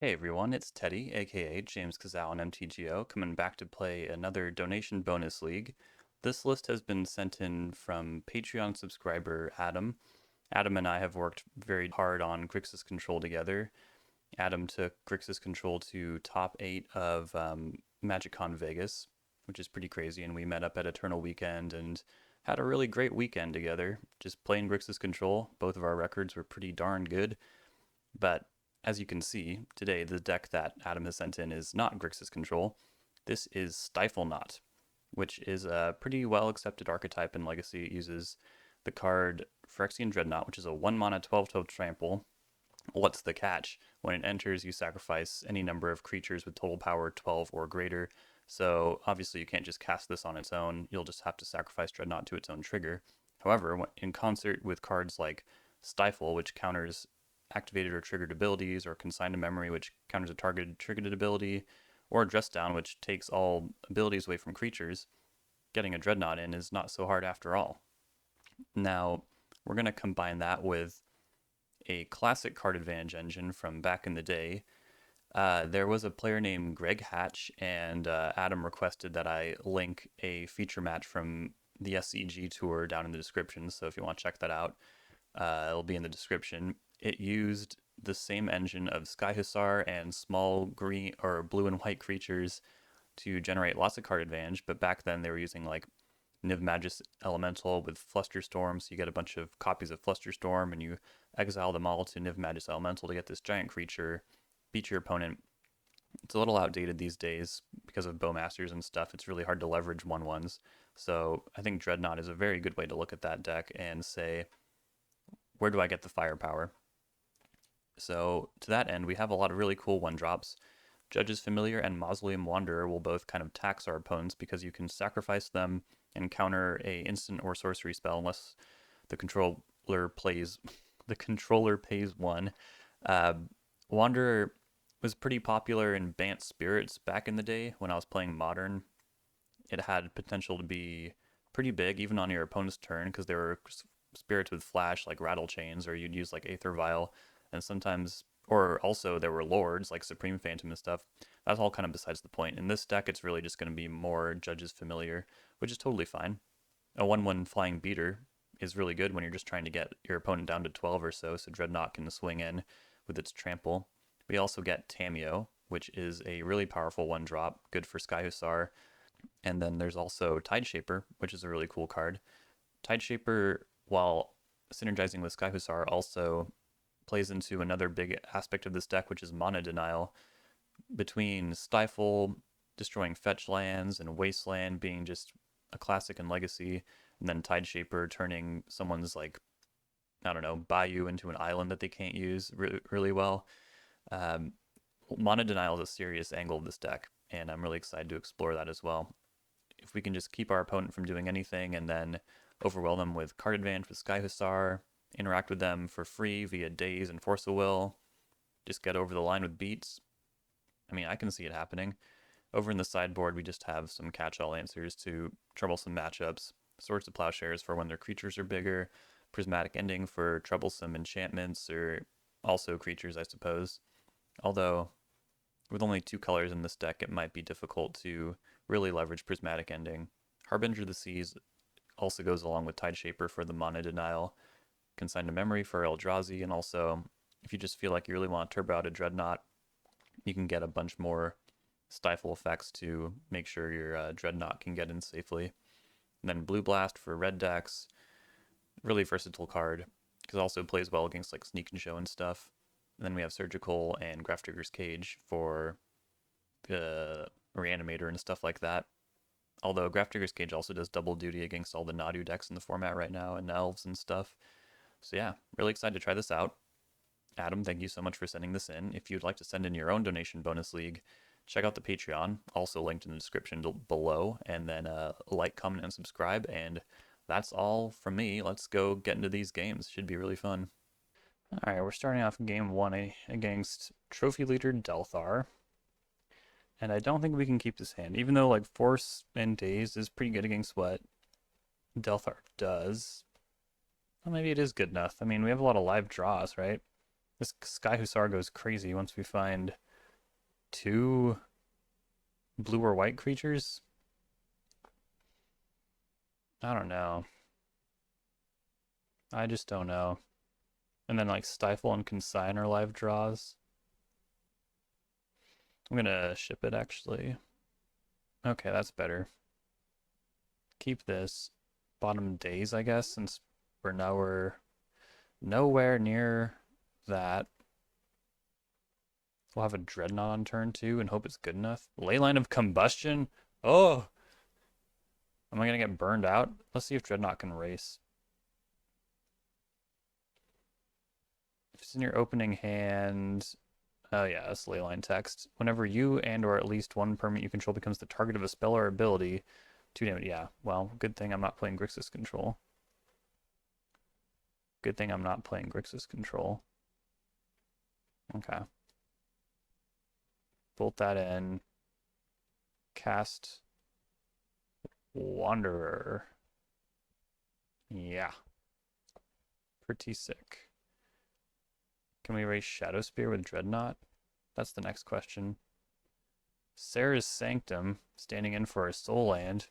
Hey everyone, it's Teddy, aka JamesKisau on MTGO, coming back to play another donation bonus league. This list has been sent in from Patreon subscriber Adam. Adam and I have worked very hard on Grixis Control together. Adam took Grixis Control to top 8 of MagicCon Vegas, which is pretty crazy, and we met up at Eternal Weekend and had a really great weekend together, just playing Grixis Control. Both of our records were pretty darn good, but as you can see, today the deck that Adam has sent in is not Grixis Control. This is Stiflenought, which is a pretty well accepted archetype in Legacy. It uses the card Phyrexian Dreadnought, which is a 1 mana 12/12 trample. What's the catch? When it enters, you sacrifice any number of creatures with total power 12 or greater. So obviously you can't just cast this on its own. You'll just have to sacrifice Dreadnought to its own trigger. However, in concert with cards like Stifle, which counters activated or triggered abilities, or Consign to Memory, which counters a targeted triggered ability, or Dress Down, which takes all abilities away from creatures, getting a Dreadnought in is not so hard after all. Now, we're going to combine that with a classic card advantage engine from back in the day. There was a player named Greg Hatch, and Adam requested that I link a feature match from the SCG tour down in the description. So if you want to check that out, it'll be in the description. It used the same engine of Sky Hussar and small green or blue and white creatures to generate lots of card advantage, but back then they were using like Niv Magus Elemental with Flusterstorm, so you get a bunch of copies of Flusterstorm and you exile them all to Niv Magus Elemental to get this giant creature, beat your opponent. It's a little outdated these days because of Bowmasters and stuff. It's really hard to leverage 1/1s. So I think Dreadnought is a very good way to look at that deck and say, where do I get the firepower? So to that end, we have a lot of really cool 1-drops. Judge's Familiar and Mausoleum Wanderer will both kind of tax our opponents because you can sacrifice them and counter a instant or sorcery spell unless the controller plays the controller pays 1. Uh, Wanderer was pretty popular in Bant Spirits back in the day when I was playing Modern. It had potential to be pretty big even on your opponent's turn because there were spirits with flash like Rattle Chains, or you'd use like Aether Vial, and sometimes, or also there were lords like Supreme Phantom and stuff. That's all kind of besides the point. In this deck, it's really just going to be more Judge's Familiar, which is totally fine. A 1/1 Flying Beater is really good when you're just trying to get your opponent down to 12 or so Dreadnought can swing in with its trample. We also get Tamiyo, which is a really powerful 1-drop, good for Sky Hussar. And then there's also Tideshaper, which is a really cool card. Tideshaper, while synergizing with Sky Hussar, also plays into another big aspect of this deck, which is mana denial. Between Stifle, destroying fetch lands, and Wasteland being just a classic in Legacy, and then Tideshaper turning someone's, like, I don't know, Bayou into an island that they can't use really well. Um, Mana denial is a serious angle of this deck, and I'm really excited to explore that as well. If we can just keep our opponent from doing anything and then overwhelm them with card advantage with Sky Hussar, interact with them for free via Daze and Force of Will, just get over the line with beats. I mean, I can see it happening. Over in the sideboard, we just have some catch-all answers to troublesome matchups. Swords to Plowshares for when their creatures are bigger. Prismatic Ending for troublesome enchantments, or also creatures, I suppose. Although, with only 2 colors in this deck, it might be difficult to really leverage Prismatic Ending. Harbinger of the Seas also goes along with Tideshaper for the mana denial. Consign to Memory for Eldrazi, and also, if you just feel like you really want to turbo out a Dreadnought, you can get a bunch more Stifle effects to make sure your Dreadnought can get in safely. And then Blue Blast for red decks, really versatile card, because it also plays well against like Sneak and Show and stuff. And then we have Surgical and Grafdigger's Cage for the Reanimator and stuff like that. Although Grafdigger's Cage also does double duty against all the Nadu decks in the format right now, and Elves and stuff. So yeah, really excited to try this out. Adam, thank you so much for sending this in. If you'd like to send in your own donation bonus league, check out the Patreon, also linked in the description below, and then like, comment, and subscribe. And that's all from me. Let's go get into these games. Should be really fun. All right, we're starting off game 1 against Trophy Leader Delthar. And I don't think we can keep this hand, even though like Force and Daze is pretty good against what Delthar does. Well, maybe it is good enough. I mean, we have a lot of live draws, right? This Sky Hussar goes crazy once we find 2 blue or white creatures? I don't know. I just don't know. And then like Stifle and Consign are live draws. I'm gonna ship it actually. Okay, that's better. Keep this. Bottom days, I guess, since we're nowhere near that. We'll have a Dreadnought on turn 2 and hope it's good enough. Leyline of Combustion? Oh! Am I gonna get burned out? Let's see if Dreadnought can race. If it's in your opening hand... Oh yeah, that's Leyline text. Whenever you and or at least one permanent you control becomes the target of a spell or ability, 2 damage. Yeah, well, good thing I'm not playing Grixis Control. Good thing I'm not playing Grixis Control. Okay. Bolt that in. Cast Wanderer. Yeah. Pretty sick. Can we raise Shadow Spear with Dreadnought? That's the next question. Sarah's Sanctum, standing in for our Soul Land.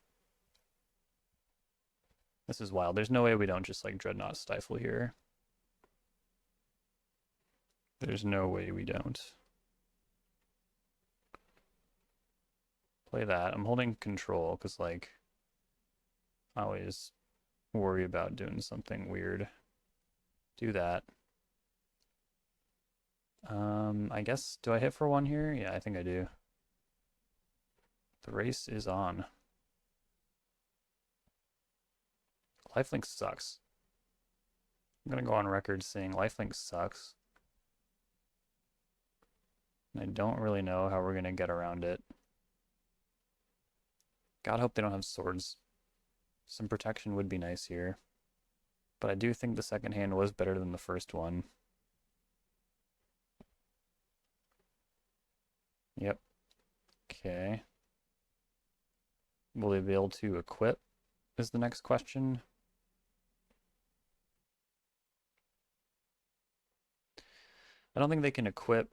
This is wild. There's no way we don't just like Dreadnought Stifle here. There's no way we don't. Play that. I'm holding control because like I always worry about doing something weird. Do that. I guess, do I hit for 1 here? Yeah, I think I do. The race is on. Lifelink sucks. I'm gonna go on record saying Lifelink sucks. And I don't really know how we're gonna get around it. God, hope they don't have swords. Some protection would be nice here. But I do think the second hand was better than the first one. Yep. Okay. Will they be able to equip is the next question. I don't think they can equip.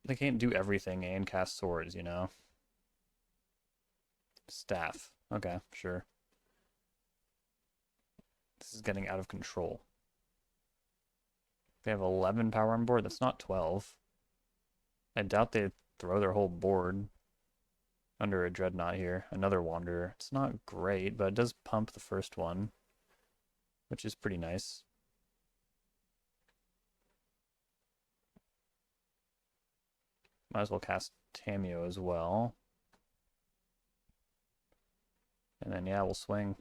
They can't do everything and cast swords, you know? Staff. Okay, sure. This is getting out of control. They have 11 power on board. That's not 12. I doubt they throw their whole board under a Dreadnought here. Another Wanderer. It's not great, but it does pump the first one, which is pretty nice. Might as well cast Tameo as well. And then, yeah, we'll swing.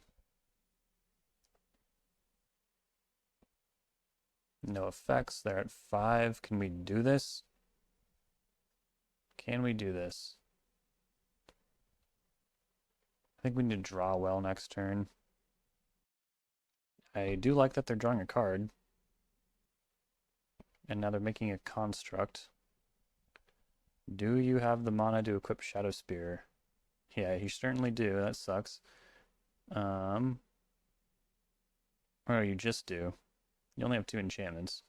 No effects. They're at 5. Can we do this? Can we do this? I think we need to draw well next turn. I do like that they're drawing a card. And now they're making a construct. Do you have the mana to equip Shadow Spear? Yeah, you certainly do. That sucks. Or you just do. You only have 2 enchantments.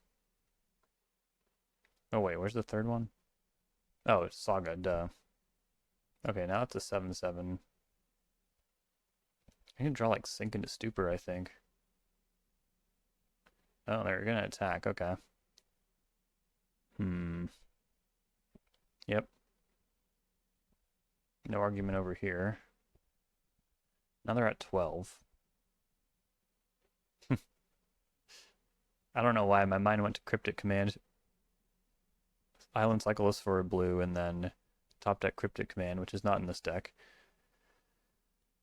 Oh wait, where's the third one? Oh, it's Saga, duh. Okay, now it's a 7/7. I can draw like Sink into Stupor, I think. Oh, they're gonna attack, okay. Yep. No argument over here. Now they're at 12. I don't know why my mind went to Cryptic Command. Island Cyclist for a blue, and then top deck Cryptic Command, which is not in this deck.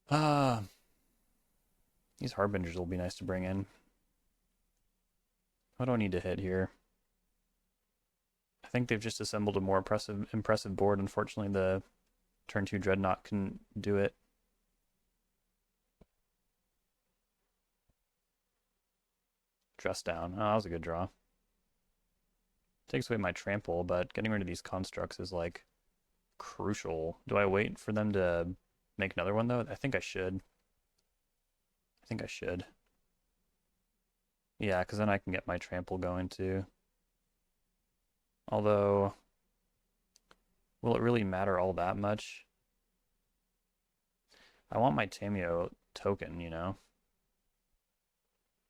These Harbingers will be nice to bring in. What do I need to hit here? I think they've just assembled a more impressive board. Unfortunately, the turn 2 Dreadnought couldn't do it. Dress down. Oh, that was a good draw. Takes away my trample, but getting rid of these constructs is like crucial. Do I wait for them to make another one though? I think I should. Yeah, because then I can get my trample going too. Although Will it really matter all that much? I want my Tameo token, you know?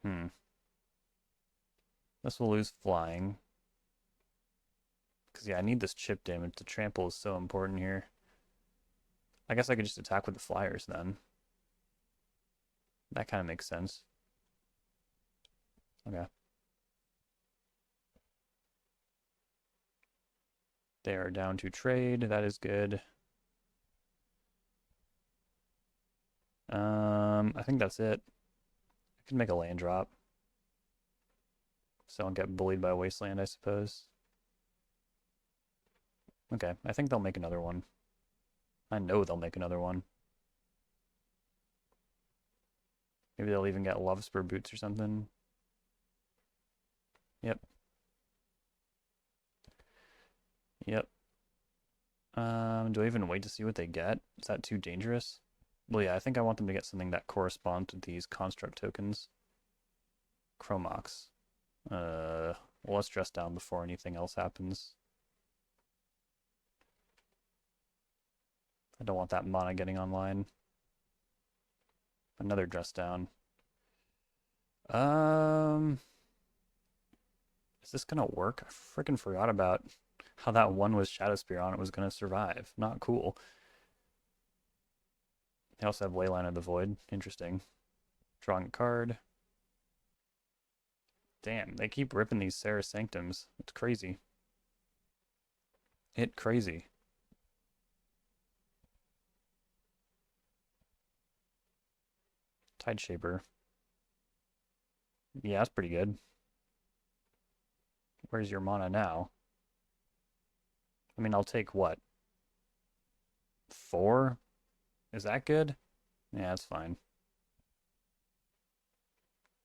Hmm. This will lose flying. Because, yeah, I need this chip damage. The trample is so important here. I guess I could just attack with the flyers then. That kind of makes sense. Okay. They are down to trade. That is good. I think that's it. I could make a land drop. So I don't get bullied by Wasteland, I suppose. Okay, I think they'll make another one. I know they'll make another one. Maybe they'll even get Love Spur Boots or something. Yep. Yep. Do I even wait to see what they get? Is that too dangerous? Well, yeah, I think I want them to get something that corresponds to these construct tokens. Chromox. Well, let's dress down before anything else happens. I don't want that mana getting online. Another dress down. Is this gonna work? I freaking forgot about how that one with Shadow Spear on it was gonna survive. Not cool. They also have Leyline of the Void. Interesting. Drawing a card. Damn, they keep ripping these Sarah Sanctums. It's crazy. It crazy. Tide Shaper. Yeah, that's pretty good. Where's your mana now? I mean, I'll take what? 4? Is that good? Yeah, that's fine.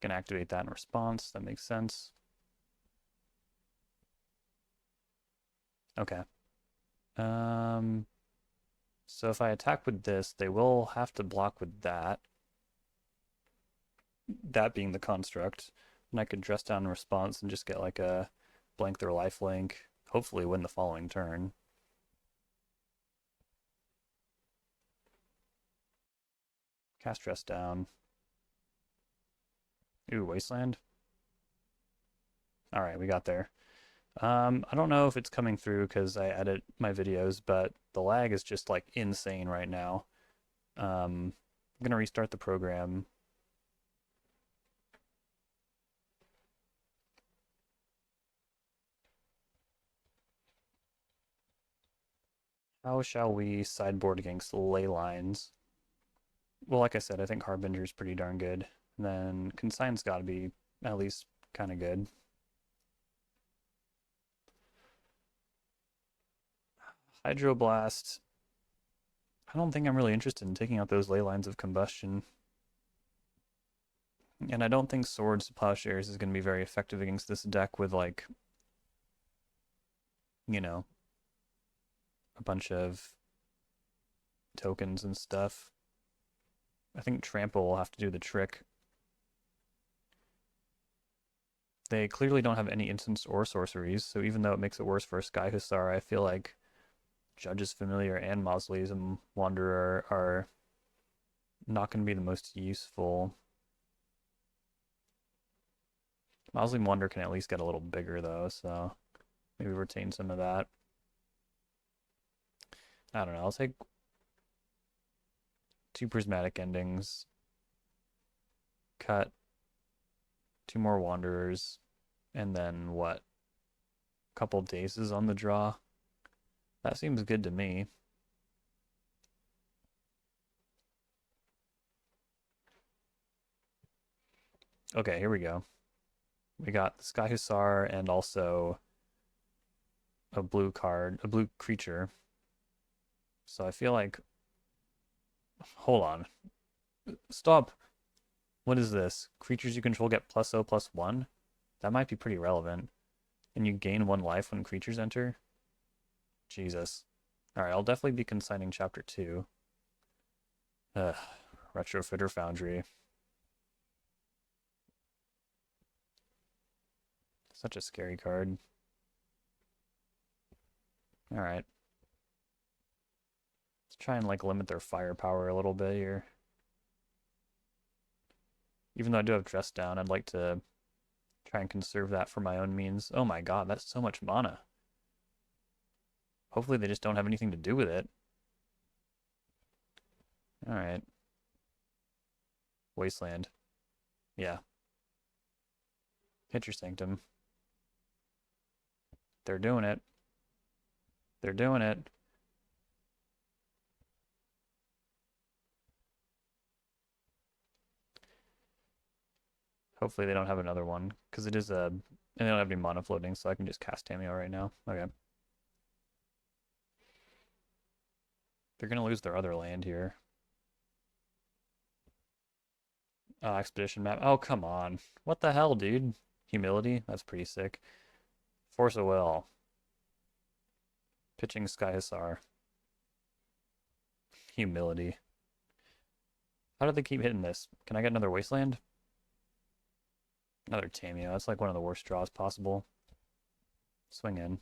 Can activate that in response. That makes sense. Okay. So if I attack with this, they will have to block with that. That being the construct. And I could dress down in response and just get like a blank their lifelink. Hopefully win the following turn. Cast dress down. Ooh, Wasteland. All right, we got there. I don't know if it's coming through because I edit my videos, but the lag is just like insane right now. I'm gonna restart the program. How shall we sideboard against ley lines? Well, like I said, I think Harbinger's pretty darn good. And then Consign's got to be at least kind of good. Hydroblast. I don't think I'm really interested in taking out those ley lines of combustion. And I don't think Swords to Plowshares is going to be very effective against this deck with, like, you know, a bunch of tokens and stuff. I think Trample will have to do the trick. They clearly don't have any instants or sorceries, so even though it makes it worse for a Sky Hussar, I feel like Judge's Familiar and Mausoleum Wanderer are not going to be the most useful. Mausoleum Wanderer can at least get a little bigger, though, so maybe retain some of that. I don't know. I'll take 2 Prismatic Endings, cut 2 more Wanderers, and then what? A couple Dazes on the draw? That seems good to me. Okay, here we go. We got the Sky Hussar and also a blue card, a blue creature. So I feel like... Hold on. Stop. What is this? Creatures you control get +0/+1? That might be pretty relevant. And you gain 1 life when creatures enter? Jesus. Alright, I'll definitely be consigning Chapter 2. Ugh. Retrofitter Foundry. Such a scary card. Alright. Try and like limit their firepower a little bit here. Even though I do have Dress Down, I'd like to try and conserve that for my own means. Oh my god, that's so much mana. Hopefully they just don't have anything to do with it. Alright. Wasteland. Yeah. Hit your Sanctum. They're doing it. They're doing it. Hopefully they don't have another one, because it is a... And they don't have any mana floating, so I can just cast Tameo right now. Okay. They're going to lose their other land here. Expedition map. Oh, come on. What the hell, dude? Humility? That's pretty sick. Force of Will. Pitching Sky Hussar. Humility. How do they keep hitting this? Can I get another Wasteland? Another Tameo. That's like one of the worst draws possible. Swing in.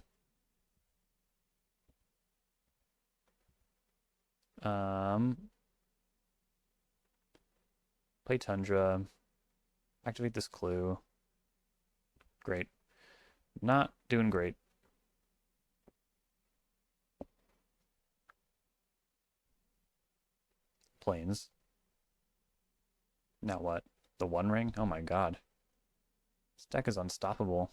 Play Tundra. Activate this clue. Great. Not doing great. Planes. Now what? The One Ring? Oh my god. This deck is unstoppable.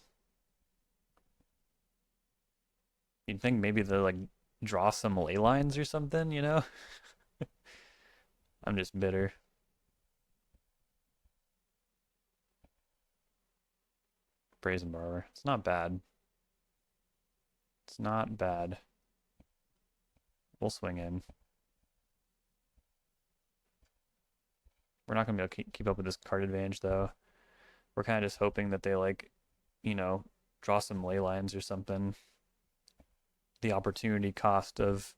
You'd think maybe they'll like draw some ley lines or something, you know? I'm just bitter. Brazen Barber. It's not bad. It's not bad. We'll swing in. We're not going to be able to keep up with this card advantage, though. We're kind of just hoping that they, like, you know, draw some ley lines or something. The opportunity cost of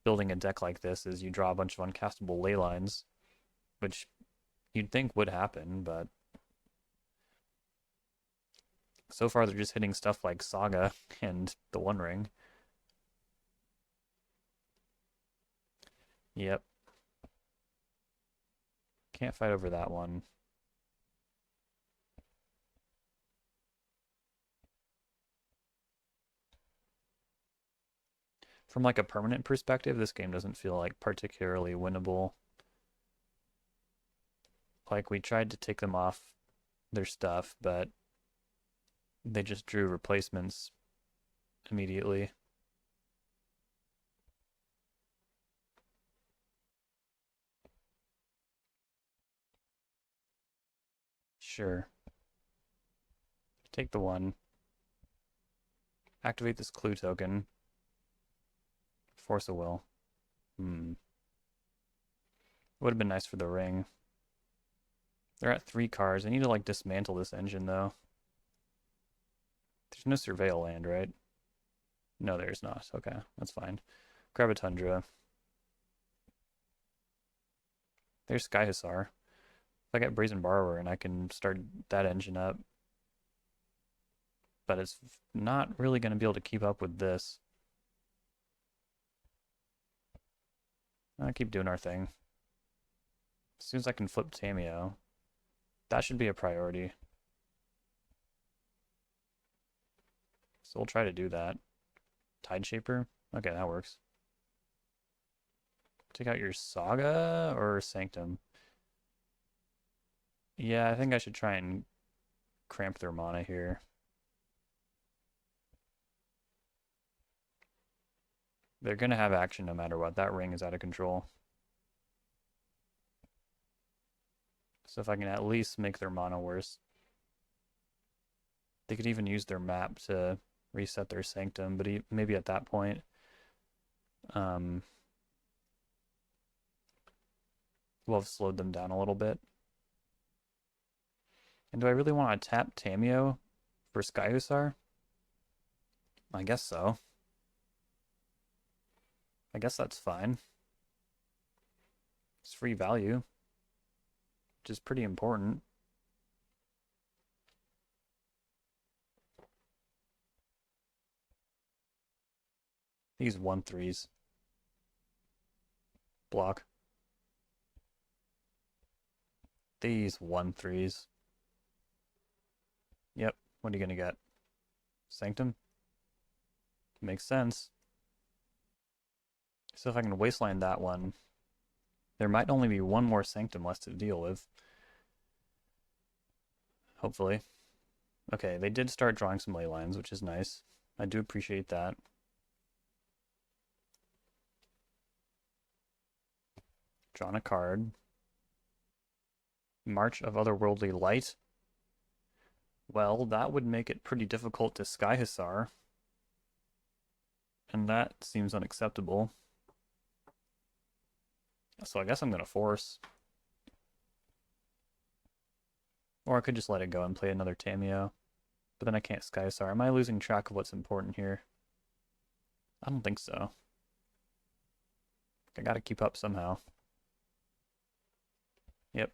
building a deck like this is you draw a bunch of uncastable ley lines, which you'd think would happen, but so far they're just hitting stuff like Saga and the One Ring. Yep. Can't fight over that one. From like a permanent perspective, this game doesn't feel like particularly winnable. Like we tried to take them off their stuff, but they just drew replacements immediately. Sure. Take the one. Activate this clue token. Force a will. Would have been nice for the ring. They're at 3 cards. I need to like dismantle this engine though. There's no surveil land, right? No, there's not. Okay, that's fine. Grab a Tundra. There's Sky Hussar. If I get Brazen Borrower and I can start that engine up. But it's not really going to be able to keep up with this. I'll keep doing our thing. As soon as I can flip Tameo, that should be a priority. So we'll try to do that. Tide Shaper? Okay, that works. Take out your Saga or Sanctum? Yeah, I think I should try and cramp their mana here. They're going to have action no matter what. That ring is out of control. So if I can at least make their mana worse. They could even use their map to reset their Sanctum, but maybe at that point, we'll have slowed them down a little bit. And do I really want to tap Tameo for Sky Hussar? I guess so. I guess that's fine. It's free value, which is pretty important. These 1/3s. Block. These 1/3s. Yep, what are you gonna get? Sanctum? Makes sense. So if I can wasteland that one, there might only be one more Sanctum left to deal with. Hopefully. Okay, they did start drawing some ley lines, which is nice. I do appreciate that. Drawn a card. March of Otherworldly Light. Well, that would make it pretty difficult to Sky Hussar. And that seems unacceptable. So I guess I'm going to force. Or I could just let it go and play another Tamiyo. But then I can't Sky Hussar. Am I losing track of what's important here? I don't think so. I gotta keep up somehow. Yep.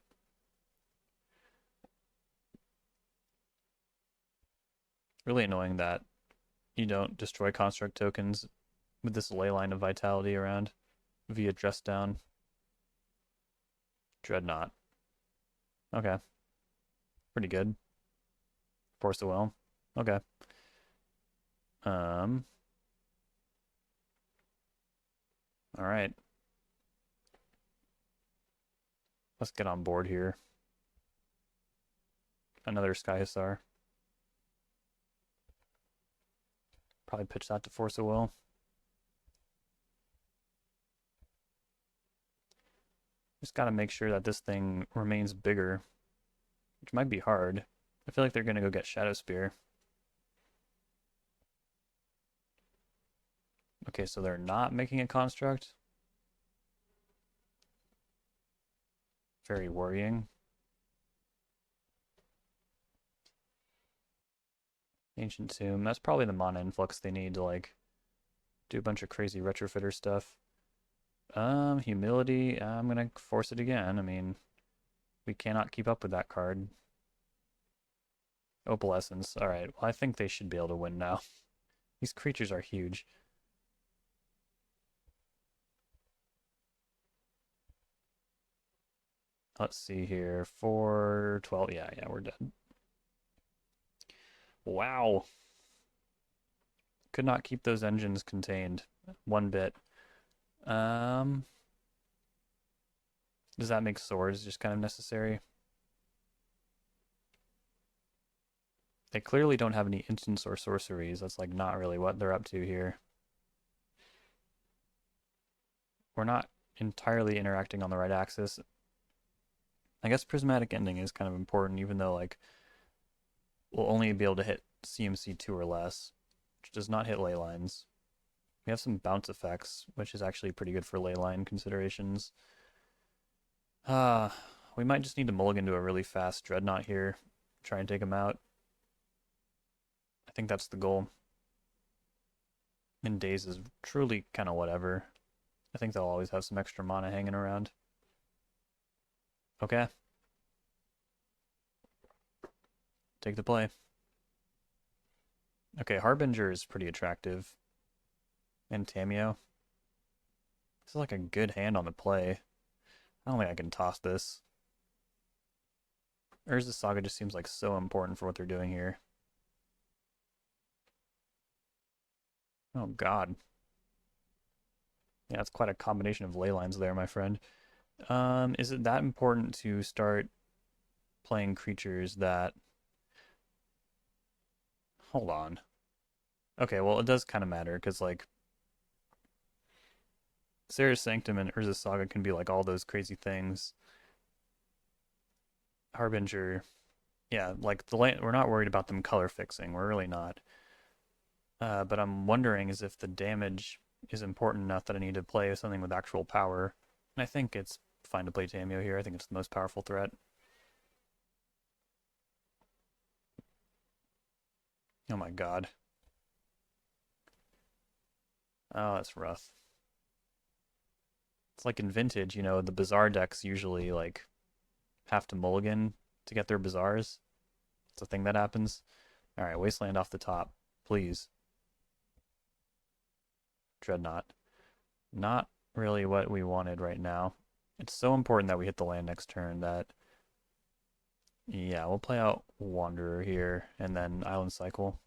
Really annoying that you don't destroy construct tokens with this ley line of vitality around via dress down. Dreadnought. Okay. Pretty good. Force the Will. Okay. Alright. Let's get on board here. Another Sky Hussar. Probably pitch that to Force of Will. Just gotta make sure that this thing remains bigger, which might be hard. I feel like they're gonna go get Shadow Spear. Okay, so they're not making a construct. Very worrying. Ancient Tomb. That's probably the mana influx they need to like do a bunch of crazy retrofitter stuff. Humility. I'm gonna force it again. I mean, we cannot keep up with that card. Opalescence. Alright, well I think they should be able to win now. These creatures are huge. Let's see here. 4, 12. Yeah, we're dead. Wow. Could not keep those engines contained one bit. Does that make swords just kind of necessary? They clearly don't have any instants or sorceries. That's like not really what they're up to here. We're not entirely interacting on the right axis. I guess Prismatic Ending is kind of important, even though like we'll only be able to hit CMC 2 or less, which does not hit ley lines. We have some bounce effects, which is actually pretty good for ley line considerations. We might just need to mulligan to a really fast Dreadnought here. Try and take him out. I think that's the goal. And Daze is truly kind of whatever. I think they'll always have some extra mana hanging around. Okay. Take the play. Okay, Harbinger is pretty attractive. And Tamiyo. This is like a good hand on the play. I don't think I can toss this. Urza's Saga just seems like so important for what they're doing here. Oh god. Yeah, it's quite a combination of ley lines there, my friend. Is it that important to start playing creatures that... Hold on. Okay, well, it does kind of matter, because, like, Sarah's Sanctum and Urza's Saga can be, like, all those crazy things. Harbinger... Yeah, like, we're not worried about them color fixing. We're really not. But I'm wondering is if the damage is important enough that I need to play something with actual power. And I think it's fine to play Tamiyo here. I think it's the most powerful threat. Oh my god. Oh, that's rough. It's like in Vintage, you know, the Bazaar decks usually, like, have to mulligan to get their Bazaars. It's a thing that happens. Alright, Wasteland off the top. Please. Dreadnought. Not really what we wanted right now. It's so important that we hit the land next turn that, yeah, we'll play out Wanderer here and then Island Cycle.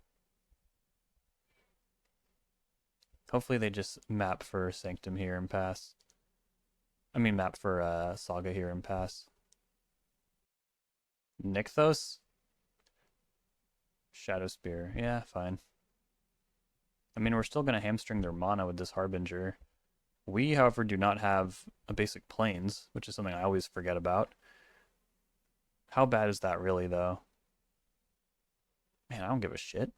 Hopefully they just map for Sanctum here and pass. I mean map for Saga here and pass. Nykthos? Shadow Spear. Yeah, fine. I mean, we're still going to hamstring their mana with this Harbinger. We, however, do not have a basic plains, which is something I always forget about. How bad is that really, though? Man, I don't give a shit.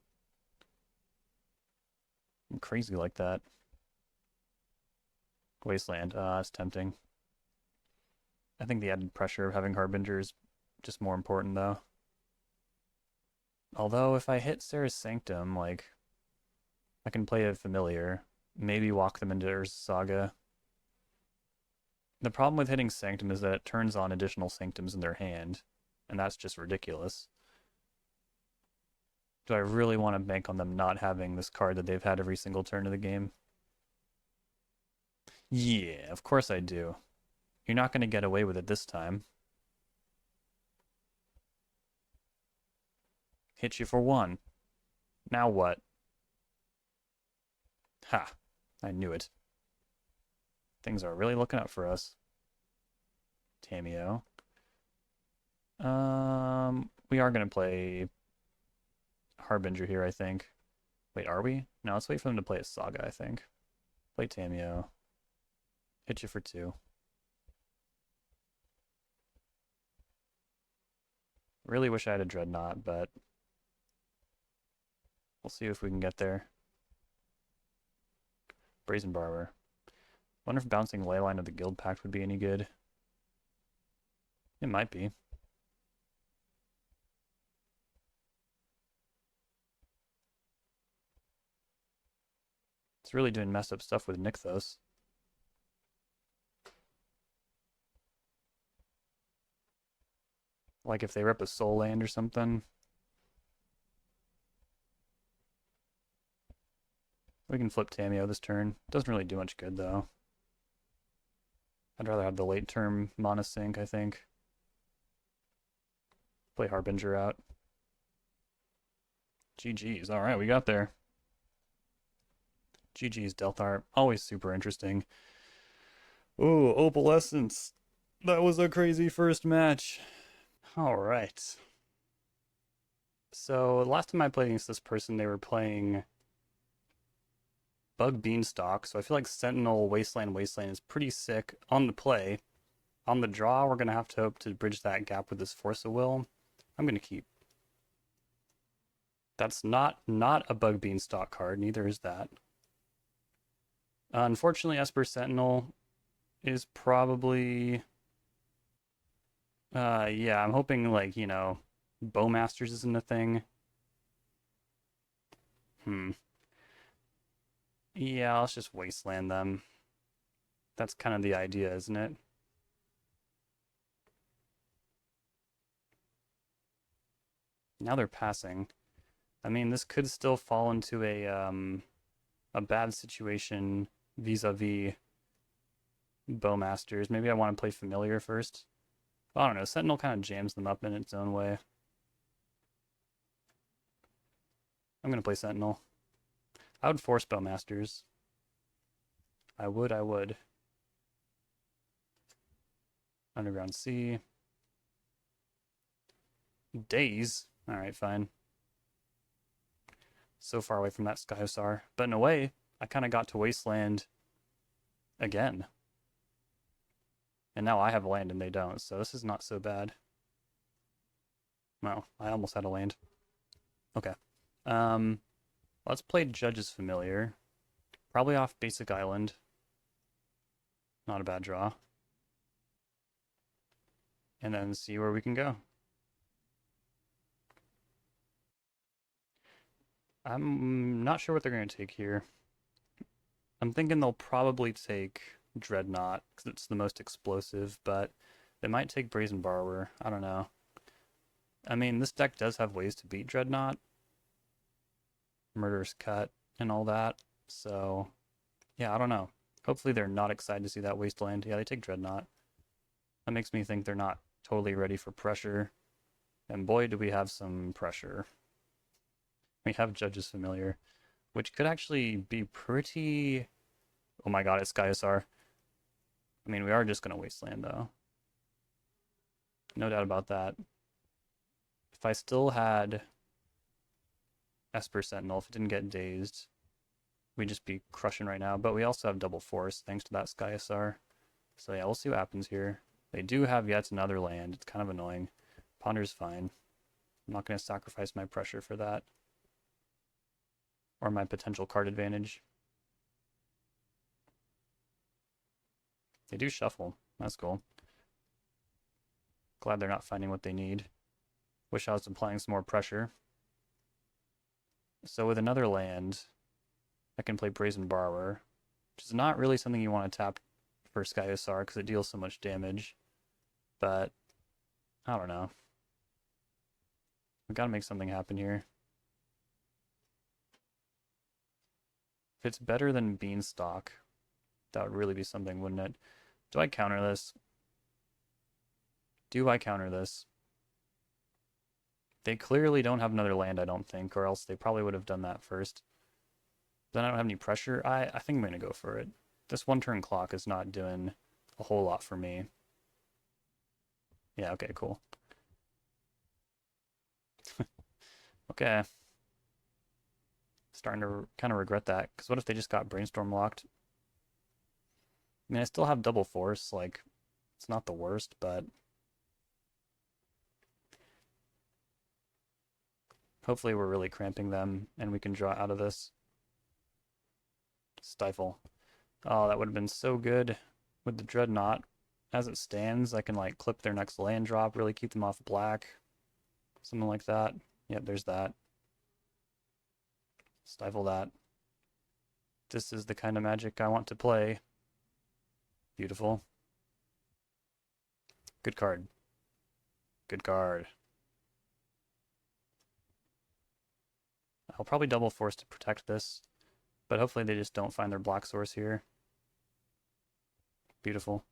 I'm crazy like that. Wasteland. That's tempting. I think the added pressure of having Harbinger is just more important, though. Although, if I hit Sarah's Sanctum, like, I can play a Familiar. Maybe walk them into Urza's Saga. The problem with hitting Sanctum is that it turns on additional Sanctums in their hand, and that's just ridiculous. Do I really want to bank on them not having this card that they've had every single turn of the game? Yeah, of course I do. You're not going to get away with it this time. Hit you for 1. Now what? Ha! I knew it. Things are really looking up for us. Tamiyo. We are going to play Harbinger here, I think. Wait, are we? No, let's wait for them to play a Saga, I think. Play Tamiyo. Hit you for 2. Really wish I had a Dreadnought, but we'll see if we can get there. Brazen Barber. Wonder if bouncing Leyline of the Guild Pact would be any good. It might be. It's really doing messed up stuff with Nykthos. Like if they rip a Soul Land or something. We can flip Tamiyo this turn. Doesn't really do much good though. I'd rather have the late term mana sink, I think. Play Harbinger out. GG's. Alright, we got there. GG's, Delthar. Always super interesting. Ooh, Opalescence. That was a crazy first match. Alright. So, last time I played against this person, they were playing Bug Beanstalk, so I feel like Sentinel Wasteland is pretty sick on the play. On the draw, we're going to have to hope to bridge that gap with this Force of Will. I'm going to keep. That's not a Bug Beanstalk card, neither is that. Unfortunately, Esper Sentinel is probably... yeah, I'm hoping, like, you know, Bowmasters isn't a thing. Yeah, let's just Wasteland them. That's kind of the idea, isn't it? Now they're passing. I mean, this could still fall into a bad situation vis-a-vis Bowmasters. Maybe I want to play Familiar first. I don't know. Sentinel kind of jams them up in its own way. I'm going to play Sentinel. I would force Bowmasters. I would. Underground Sea. Daze. Alright, fine. So far away from that Sky Hussar. But in a way, I kind of got to Wasteland again. And now I have a land and they don't, so this is not so bad. Well, I almost had a land. Okay. Let's play Judge's Familiar. Probably off Basic Island. Not a bad draw. And then see where we can go. I'm not sure what they're going to take here. I'm thinking they'll probably take Dreadnought, because it's the most explosive, but they might take Brazen Borrower. I don't know. I mean, this deck does have ways to beat Dreadnought. Murderous Cut and all that. So, yeah, I don't know. Hopefully they're not excited to see that Wasteland. Yeah, they take Dreadnought. That makes me think they're not totally ready for pressure. And boy, do we have some pressure. We have Judge's Familiar, which could actually be pretty... Oh my god, it's Hussar. I mean, we are just going to Wasteland, though. No doubt about that. If I still had Esper Sentinel, if it didn't get dazed, we'd just be crushing right now. But we also have double force, thanks to that Hussar. So yeah, we'll see what happens here. They do have yet another land. It's kind of annoying. Ponder's fine. I'm not going to sacrifice my pressure for that. Or my potential card advantage. They do shuffle. That's cool. Glad they're not finding what they need. Wish I was applying some more pressure. So with another land, I can play Brazen Borrower, which is not really something you want to tap for Hussar because it deals so much damage. But, I don't know. We've got to make something happen here. If it's better than Beanstalk, that would really be something, wouldn't it? Do I counter this? Do I counter this? They clearly don't have another land, I don't think, or else they probably would have done that first. Then I don't have any pressure. I think I'm going to go for it. This one-turn clock is not doing a whole lot for me. Yeah, okay, cool. Okay. Starting to kind of regret that, because what if they just got Brainstorm locked? I mean, I still have double force, like, it's not the worst, but... Hopefully we're really cramping them, and we can draw out of this. Stifle. Oh, that would have been so good with the Dreadnought. As it stands, I can, like, clip their next land drop, really keep them off black. Something like that. Yep, there's that. Stifle that. This is the kind of Magic I want to play. Beautiful. Good card. Good card. I'll probably double force to protect this, but hopefully they just don't find their black source here. Beautiful.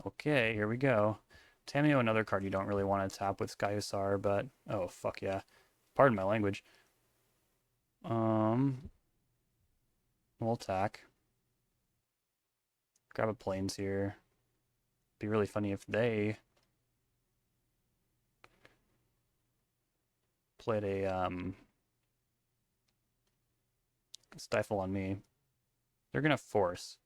Okay, here we go. Tamiyo, another card you don't really want to tap with Hussar, but oh fuck yeah. Pardon my language. We'll attack. Grab a plains here. Be really funny if they played a stifle on me. They're gonna force.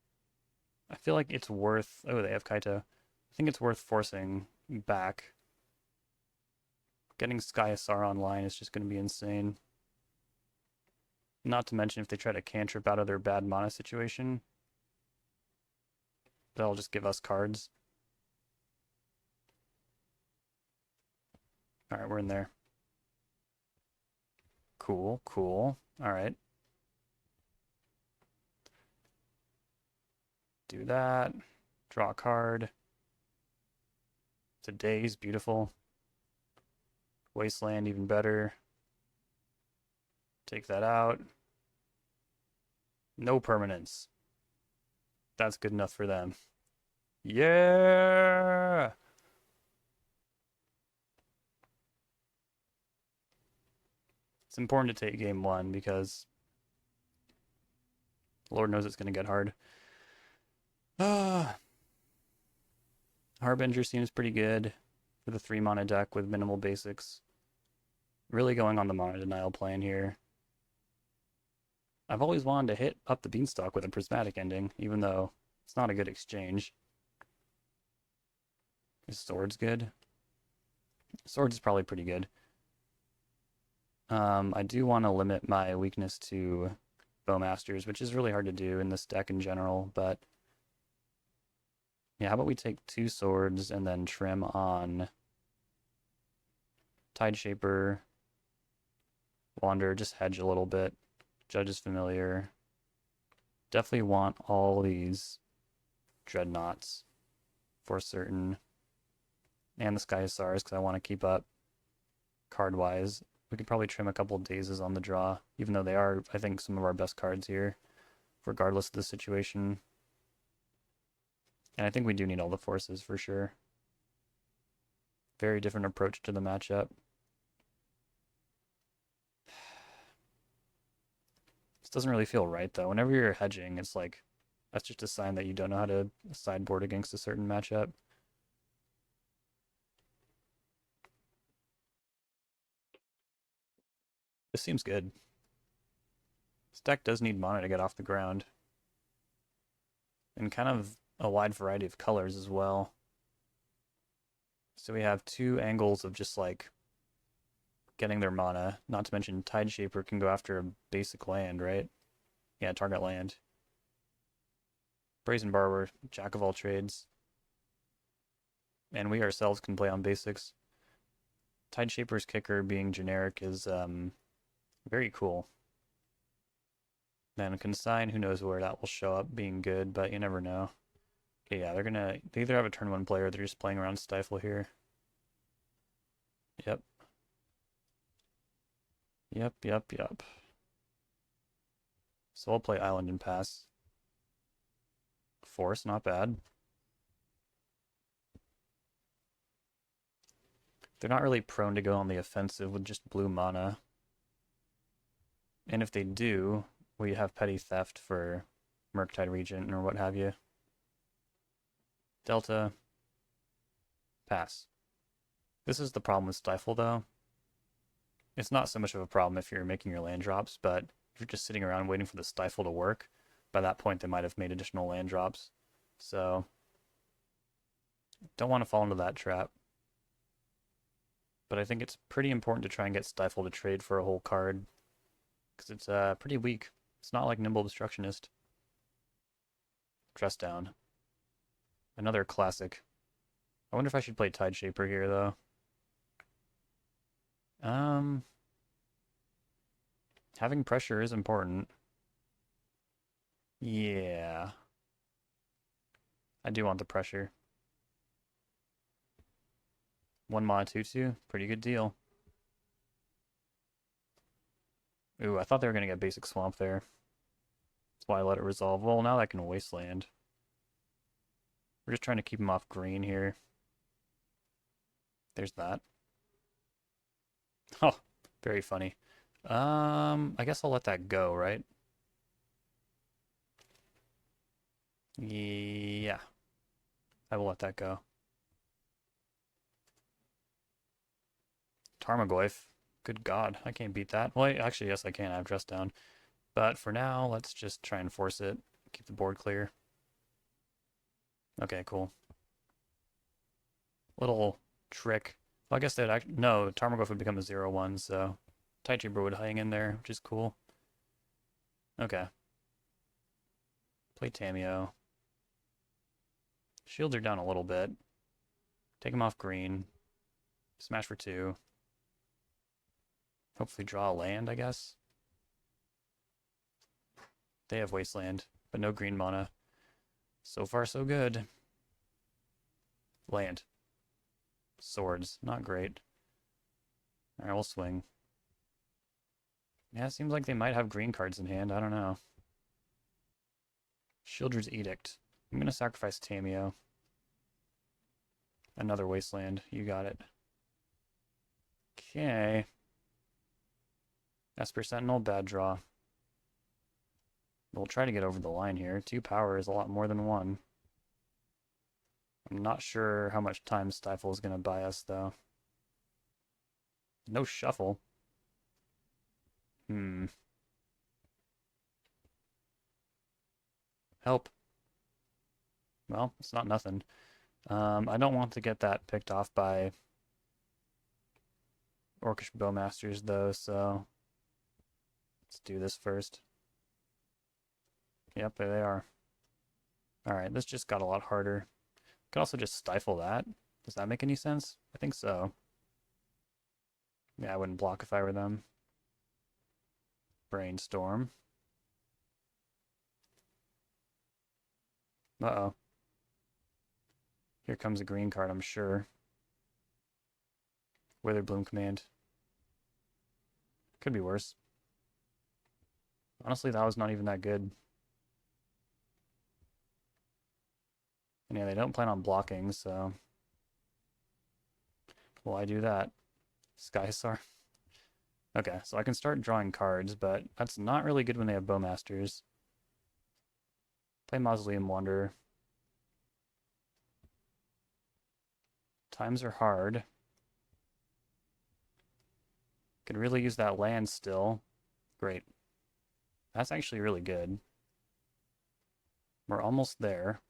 I feel like it's worth... Oh, they have Kaito. I think it's worth forcing back. Getting Hussar online is just going to be insane. Not to mention if they try to cantrip out of their bad mana situation, they'll just give us cards. Alright, we're in there. Cool, cool. Alright. Do that. Draw a card. Today's beautiful. Wasteland even better. Take that out. No permanence. That's good enough for them. Yeah! It's important to take game one because Lord knows it's going to get hard. Harbinger seems pretty good for the 3 mana deck with minimal basics. Really going on the mana denial plan here. I've always wanted to hit up the Beanstalk with a prismatic ending, even though it's not a good exchange. Is Swords good? Swords is probably pretty good. I do want to limit my weakness to Bowmasters, which is really hard to do in this deck in general, but yeah, how about we take 2 swords and then trim on Tideshaper, Wander, just hedge a little bit. Judge's Familiar. Definitely want all these Dreadnoughts for certain. And the Hussars, because I want to keep up card-wise. We could probably trim a couple Dazes on the draw, even though they are, I think, some of our best cards here. regardless of the situation. And I think we do need all the forces for sure. Very different approach to the matchup. This doesn't really feel right though. Whenever you're hedging, it's like, that's just a sign that you don't know how to sideboard against a certain matchup. This seems good. This deck does need mana to get off the ground. And kind of a wide variety of colors as well. So we have two angles of just like getting their mana. Not to mention Tide Shaper can go after a basic land, right? Yeah, target land. Brazen Barber, jack of all trades. And we ourselves can play on basics. Tide Shaper's kicker being generic is very cool. Then Consign, who knows where that will show up being good, but you never know. Okay, yeah, they either have a turn 1 player or they're just playing around Stifle here. Yep. Yep. So I'll play Island and pass. Force, not bad. They're not really prone to go on the offensive with just blue mana. And if they do, we have Petty Theft for Murktide Regent or what have you. Delta. Pass. This is the problem with Stifle, though. It's not so much of a problem if you're making your land drops, but if you're just sitting around waiting for the Stifle to work, by that point they might have made additional land drops. So, don't want to fall into that trap. But I think it's pretty important to try and get Stifle to trade for a whole card, because it's pretty weak. It's not like Nimble Obstructionist. Dress Down. Another classic. I wonder if I should play Tide Shaper here, though. Having pressure is important. Yeah. I do want the pressure. 1 mana 2/2, pretty good deal. Ooh, I thought they were gonna get basic swamp there. That's why I let it resolve. Well, now that can wasteland. We're just trying to keep him off green here. There's that. Oh, very funny. I guess I'll let that go, right? Yeah. I will let that go. Tarmogoyf. Good God, I can't beat that. Well, actually, yes, I can. I have Dress Down. But for now, let's just try and force it. Keep the board clear. Okay, cool. Little trick. Well, I guess they'd actually... No, Tarmogoyf would become a 0/1, so... Tide Shaper would hang in there, which is cool. Okay. Play Tamiyo. Shields are down a little bit. Take him off green. Smash for 2. Hopefully draw a land, I guess. They have Wasteland, but no green mana. So far, so good. Land. Swords. Not great. Alright, we'll swing. Yeah, it seems like they might have green cards in hand. I don't know. Shieldred's Edict. I'm going to sacrifice Tamiyo. Another Wasteland. You got it. Okay. Esper Sentinel, bad draw. We'll try to get over the line here. 2 power is a lot more than 1. I'm not sure how much time Stifle is going to buy us, though. No shuffle. Help. Well, it's not nothing. I don't want to get that picked off by Orcish Bowmasters, though, so let's do this first. Yep, there they are. Alright, this just got a lot harder. Could also just stifle that. Does that make any sense? I think so. Yeah, I wouldn't block if I were them. Brainstorm. Uh-oh. Here comes a green card, I'm sure. Witherbloom Command. Could be worse. Honestly, that was not even that good. Yeah, they don't plan on blocking, so why do that? Hussar. Okay, so I can start drawing cards, but that's not really good when they have Bowmasters. Play Mausoleum Wanderer. Times are hard. Could really use that land still. Great. That's actually really good. We're almost there.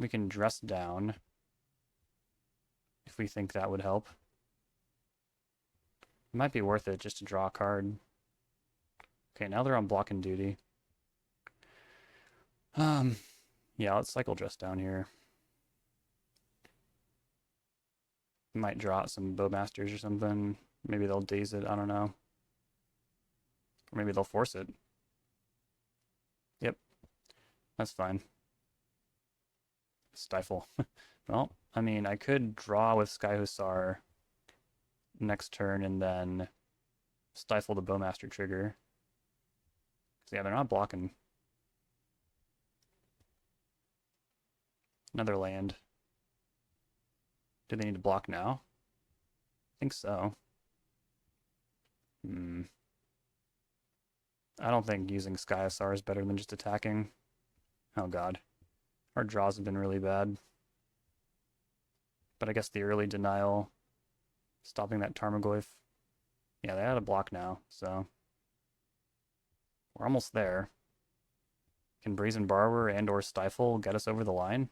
We can dress down if we think that would help. It might be worth it just to draw a card. Okay, now they're on blocking duty. Yeah, let's cycle dress down here. Might draw out some Bowmasters or something. Maybe they'll daze it, I don't know. Or maybe they'll force it. Yep, that's fine. Stifle. Well, I mean, I could draw with Hussar next turn and then stifle the Bowmaster trigger. Yeah, they're not blocking. Another land. Do they need to block now? I think so. I don't think using Hussar is better than just attacking. Oh god. Our draws have been really bad. But I guess the early denial, stopping that Tarmogoyf. Yeah, they had a block now, so we're almost there. Can Brazen Borrower and or Stifle get us over the line?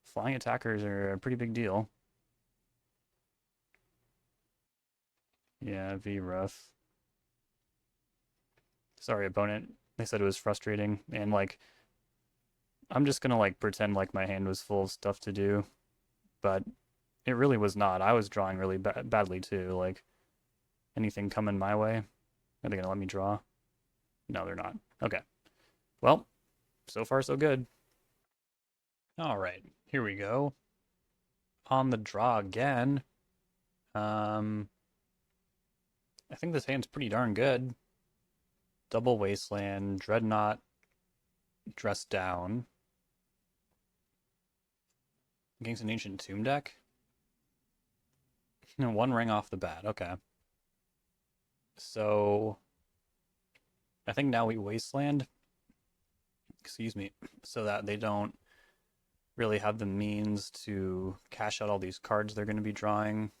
Flying attackers are a pretty big deal. Yeah, V rough. Sorry, opponent. They said it was frustrating, and like, I'm just gonna like pretend like my hand was full of stuff to do, but it really was not. I was drawing really badly too. Like, anything coming my way? Are they gonna let me draw? No, they're not. Okay. Well, so far so good. All right, here we go. On the draw again. I think this hand's pretty darn good. Double Wasteland, Dreadnought, Dress Down. Against an Ancient Tomb deck? No, one ring off the bat, okay. So, I think now we Wasteland, excuse me, so that they don't really have the means to cash out all these cards they're going to be drawing.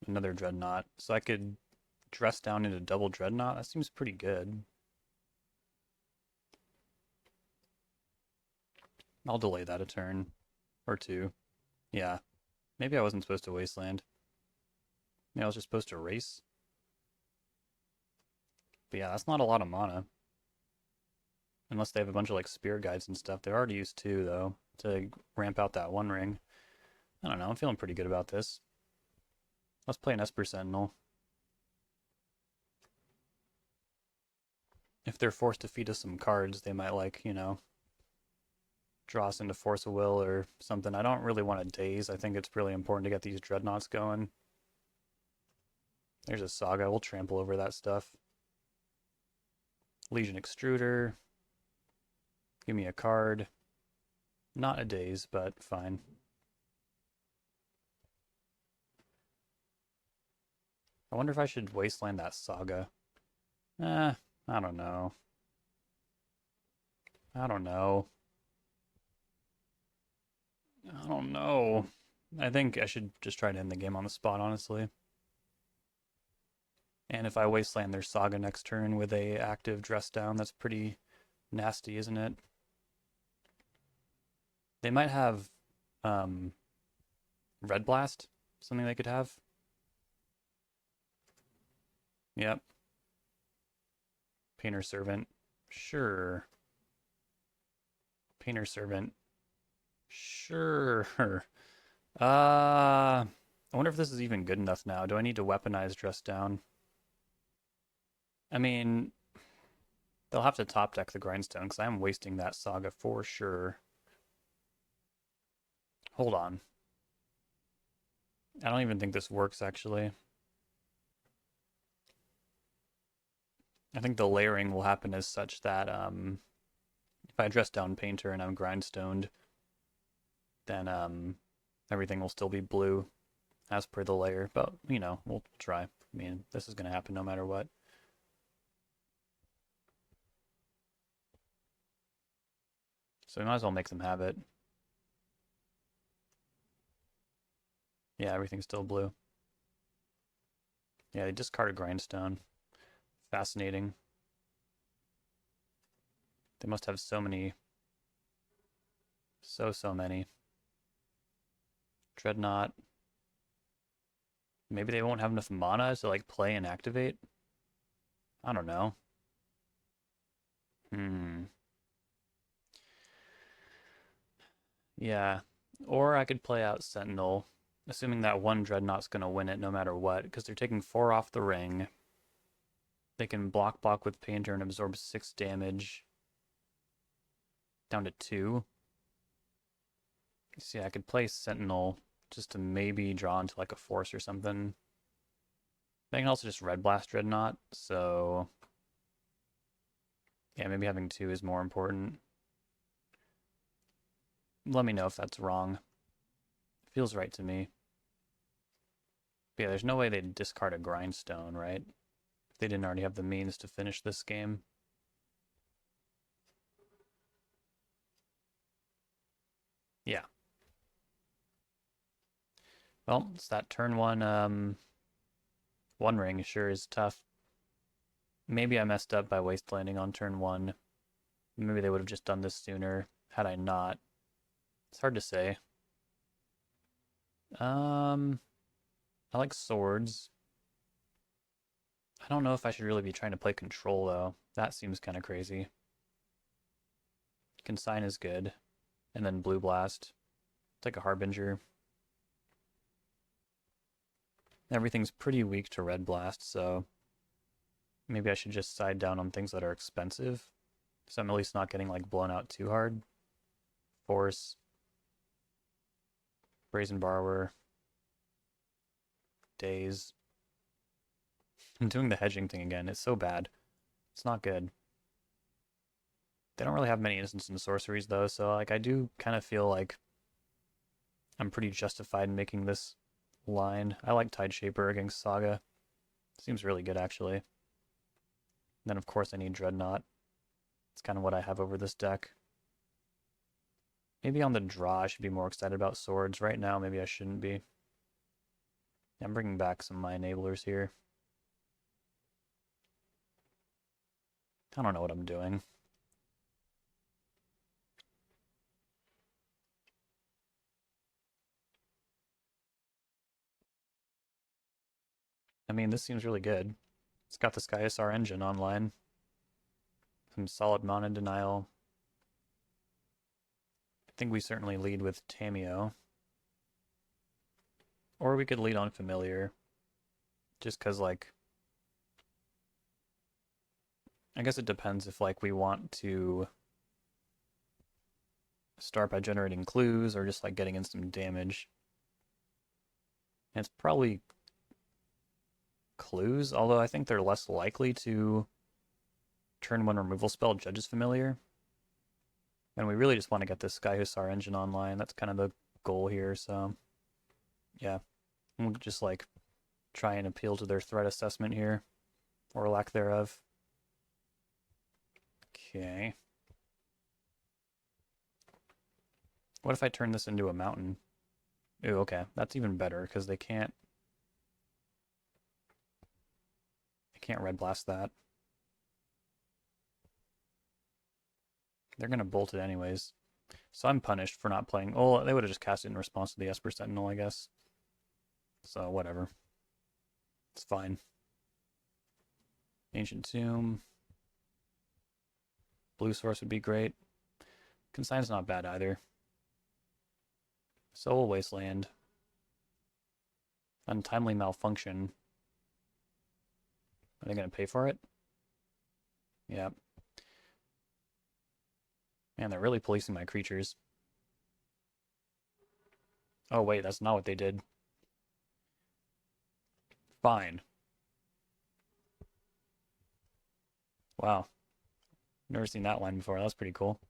Another Dreadnought. So I could dress down into double Dreadnought. That seems pretty good. I'll delay that a turn or two. Yeah. Maybe I wasn't supposed to Wasteland. Maybe I was just supposed to race. But yeah, that's not a lot of mana. Unless they have a bunch of like Spirit Guides and stuff. They're already used two, though, to ramp out that one ring. I don't know, I'm feeling pretty good about this. Let's play an Esper Sentinel. If they're forced to feed us some cards, they might, like, you know, draw us into Force of Will or something. I don't really want to daze. I think it's really important to get these Dreadnoughts going. There's a Saga. We'll trample over that stuff. Legion Extruder. Give me a card. Not a daze, but fine. I wonder if I should Wasteland that Saga. I don't know. I don't know. I don't know. I think I should just try to end the game on the spot, honestly. And if I Wasteland their Saga next turn with a active Dress Down, that's pretty nasty, isn't it? They might have Red Blast, something they could have. Yep. Painter Servant. Sure. Painter Servant. Sure. I wonder if this is even good enough now. Do I need to weaponize Dress Down? I mean, they'll have to top deck the Grindstone because I'm wasting that Saga for sure. Hold on. I don't even think this works, actually. I think the layering will happen as such that If I dress down Painter and I'm Grindstoned, then everything will still be blue as per the layer. But, you know, we'll try. I mean, this is going to happen no matter what. So we might as well make them have it. Yeah, everything's still blue. Yeah, they discarded Grindstone. Fascinating. They must have so many. So many. Dreadnought. Maybe they won't have enough mana to like play and activate? I don't know. Yeah. Or I could play out Sentinel, assuming that one Dreadnought's going to win it no matter what, because they're taking 4 off the ring. They can block with Painter and absorb 6 damage. Down to 2. See, I could play Sentinel just to maybe draw into like a Force or something. They can also just Red Blast Dreadnought, so yeah, maybe having 2 is more important. Let me know if that's wrong. It feels right to me. But yeah, there's no way they'd discard a Grindstone, right? If they didn't already have the means to finish this game. Yeah. Well, it's that turn 1, 1 ring sure is tough. Maybe I messed up by wastelanding on turn 1. Maybe they would have just done this sooner had I not. It's hard to say. I like swords. I don't know if I should really be trying to play control, though. That seems kind of crazy. Consign is good. And then Blue Blast. It's like a Harbinger. Everything's pretty weak to Red Blast, so maybe I should just side down on things that are expensive. So I'm at least not getting like blown out too hard. Force. Brazen Borrower. Daze. I'm doing the hedging thing again. It's so bad. It's not good. They don't really have many instants and sorceries though, so like I do kind of feel like I'm pretty justified in making this line. I like Tide Shaper against Saga. Seems really good actually. And then of course I need Dreadnought. It's kind of what I have over this deck. Maybe on the draw I should be more excited about swords. Right now maybe I shouldn't be. I'm bringing back some of my enablers here. I don't know what I'm doing. I mean, this seems really good. It's got the Hussar engine online. Some solid mana denial. I think we certainly lead with Tamiyo. Or we could lead on Familiar. Just because, like, I guess it depends if, like, we want to start by generating clues or just, like, getting in some damage. And it's probably clues, although I think they're less likely to turn 1 removal spell Judge's Familiar. And we really just want to get this Hussar engine online. That's kind of the goal here, so yeah. We'll just like try and appeal to their threat assessment here, or lack thereof. Okay. What if I turn this into a mountain? Ooh, okay. That's even better, because they can't Red Blast that. They're going to bolt it anyways. So I'm punished for not playing. Oh, they would have just cast it in response to the Esper Sentinel, I guess. So, whatever. It's fine. Ancient Tomb. Blue Source would be great. Consign's not bad either. Soul Wasteland. Untimely Malfunction. Are they going to pay for it? Yeah. Man, they're really policing my creatures. Oh, wait, that's not what they did. Fine. Wow. Never seen that line before. That's pretty cool.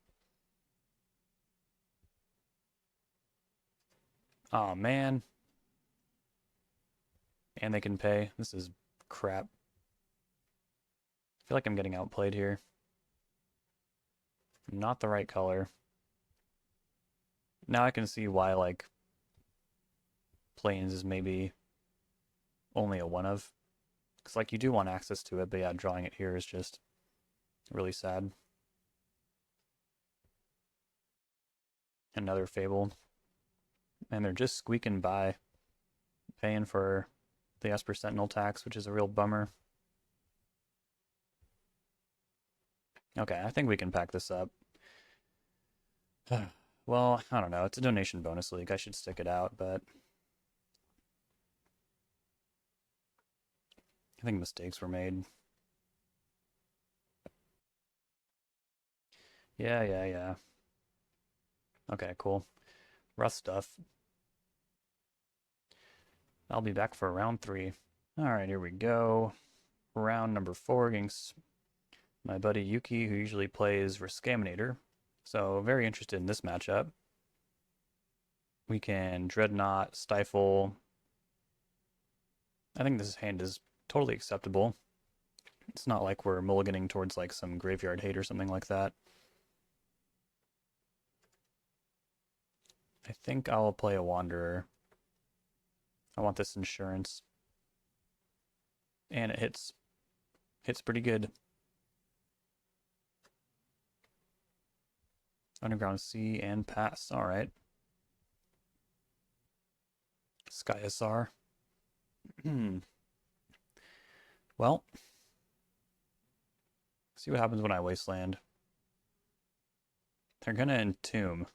Oh man. And they can pay. This is crap. I feel like I'm getting outplayed here. Not the right color. Now I can see why, like, Plains is maybe only a one of. Because, like, you do want access to it, but yeah, drawing it here is just really sad. Another Fable. And they're just squeaking by, paying for the Esper Sentinel tax, which is a real bummer. Okay, I think we can pack this up. Well, I don't know. It's a donation bonus league. I should stick it out, but I think mistakes were made. Yeah. Okay, cool. Rough stuff. I'll be back for round 3. All right, here we go. Round number 4 against my buddy Yuki, who usually plays Riscaminator. So very interested in this matchup. We can Dreadnought, Stifle. I think this hand is totally acceptable. It's not like we're mulliganing towards like some graveyard hate or something like that. I think I'll play a Wanderer. I want this insurance. And it hits. Hits pretty good. Underground Sea and pass. Alright. Sky Hussar. Well, see what happens when I Wasteland. They're gonna Entomb.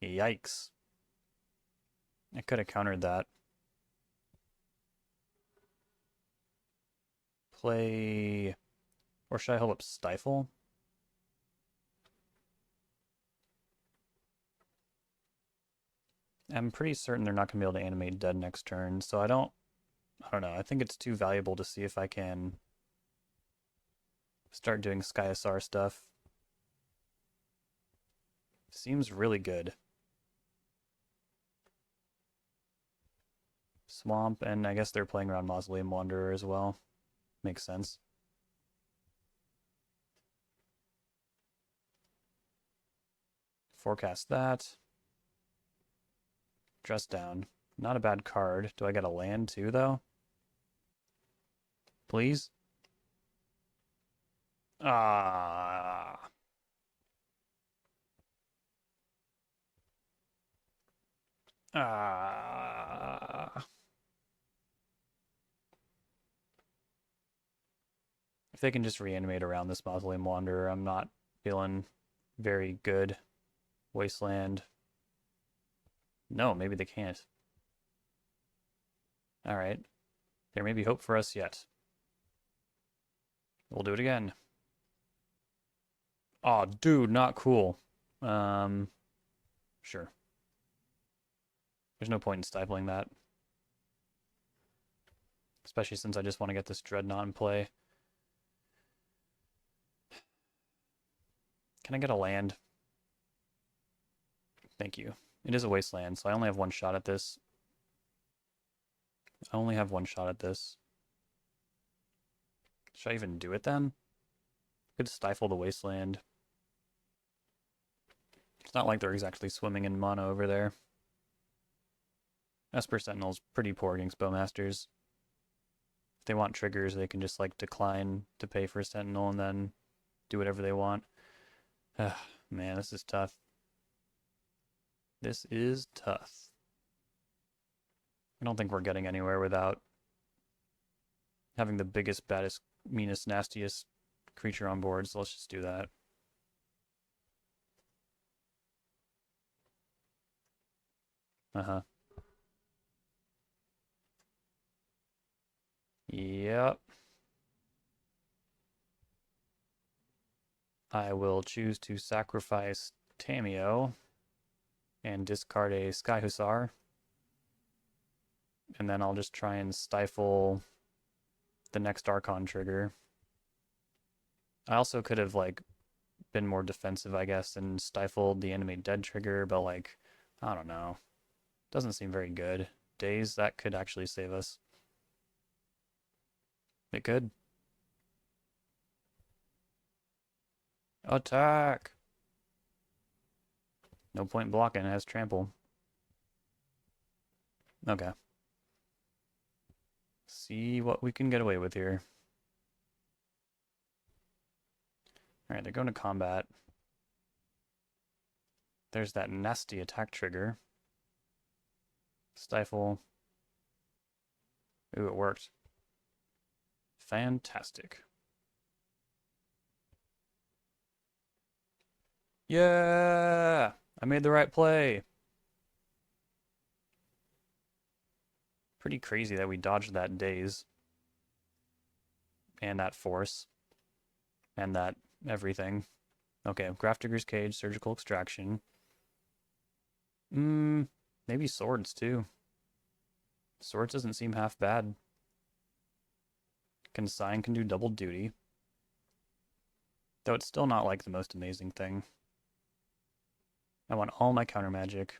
Yikes. I could have countered that. Play... Or should I hold up Stifle? I'm pretty certain they're not going to be able to animate dead next turn, so I don't know. I think it's too valuable to see if I can start doing Sky SR stuff. Seems really good. Swamp, and I guess they're playing around Mausoleum Wanderer as well. Makes sense. Forecast that. Dress down. Not a bad card. Do I get a land too, though? Please? Ah. Ah. If they can just reanimate around this Mausoleum Wanderer, I'm not feeling very good. Wasteland. No, maybe they can't. Alright. There may be hope for us yet. We'll do it again. Aw, dude, not cool. Sure. There's no point in stifling that. Especially since I just want to get this Dreadnought in play. Can I get a land? Thank you. It is a wasteland, so I only have one shot at this. I only have one shot at this. Should I even do it then? I could stifle the wasteland. It's not like they're exactly swimming in mana over there. Esper Sentinel's pretty poor against Bowmasters. If they want triggers, they can just like decline to pay for a Sentinel and then do whatever they want. Man, this is tough. This is tough. I don't think we're getting anywhere without having the biggest, baddest, meanest, nastiest creature on board, so let's just do that. Uh-huh. Yep. I will choose to sacrifice Tamiyo and discard a Sky Hussar. And then I'll just try and stifle the next Archon trigger. I also could have, like, been more defensive, I guess, and stifled the Animate Dead trigger, but, like, I don't know. Doesn't seem very good. Days, that could actually save us. It could. Attack! No point blocking, it has trample. Okay. See what we can get away with here. Alright, they're going to combat. There's that nasty attack trigger. Stifle. Ooh, it worked. Fantastic. Yeah! I made the right play. Pretty crazy that we dodged that daze. And that force. And that everything. Okay, Grafdigger's Cage, Surgical Extraction. Maybe Swords too. Swords doesn't seem half bad. Consign can do double duty. Though it's still not like the most amazing thing. I want all my counter magic.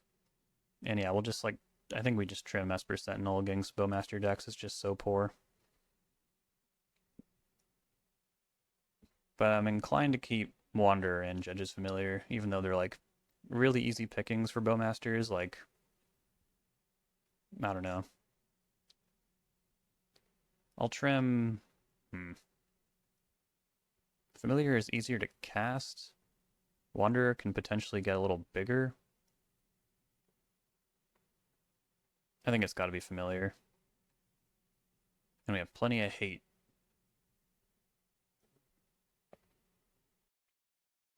And yeah, we'll just like, I think we just trim Esper Sentinel against Bowmaster decks. It's just so poor. But I'm inclined to keep Wanderer and Judge's Familiar, even though they're like really easy pickings for Bowmasters. Like, I don't know. I'll trim... Familiar is easier to cast. Wanderer can potentially get a little bigger. I think it's got to be Familiar. And we have plenty of hate.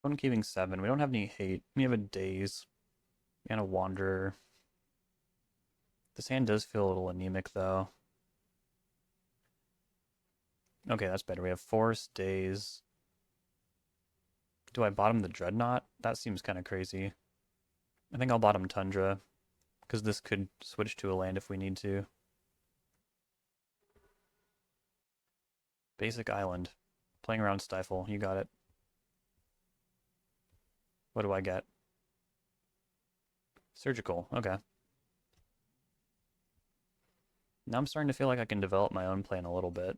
Opponent keeping 7. We don't have any hate. We have a Daze and a Wanderer. This hand does feel a little anemic, though. Okay, that's better. We have Force, Daze. Do I bottom the Dreadnought? That seems kind of crazy. I think I'll bottom Tundra, because this could switch to a land if we need to. Basic Island. Playing around Stifle. You got it. What do I get? Surgical. Okay. Now I'm starting to feel like I can develop my own plan a little bit.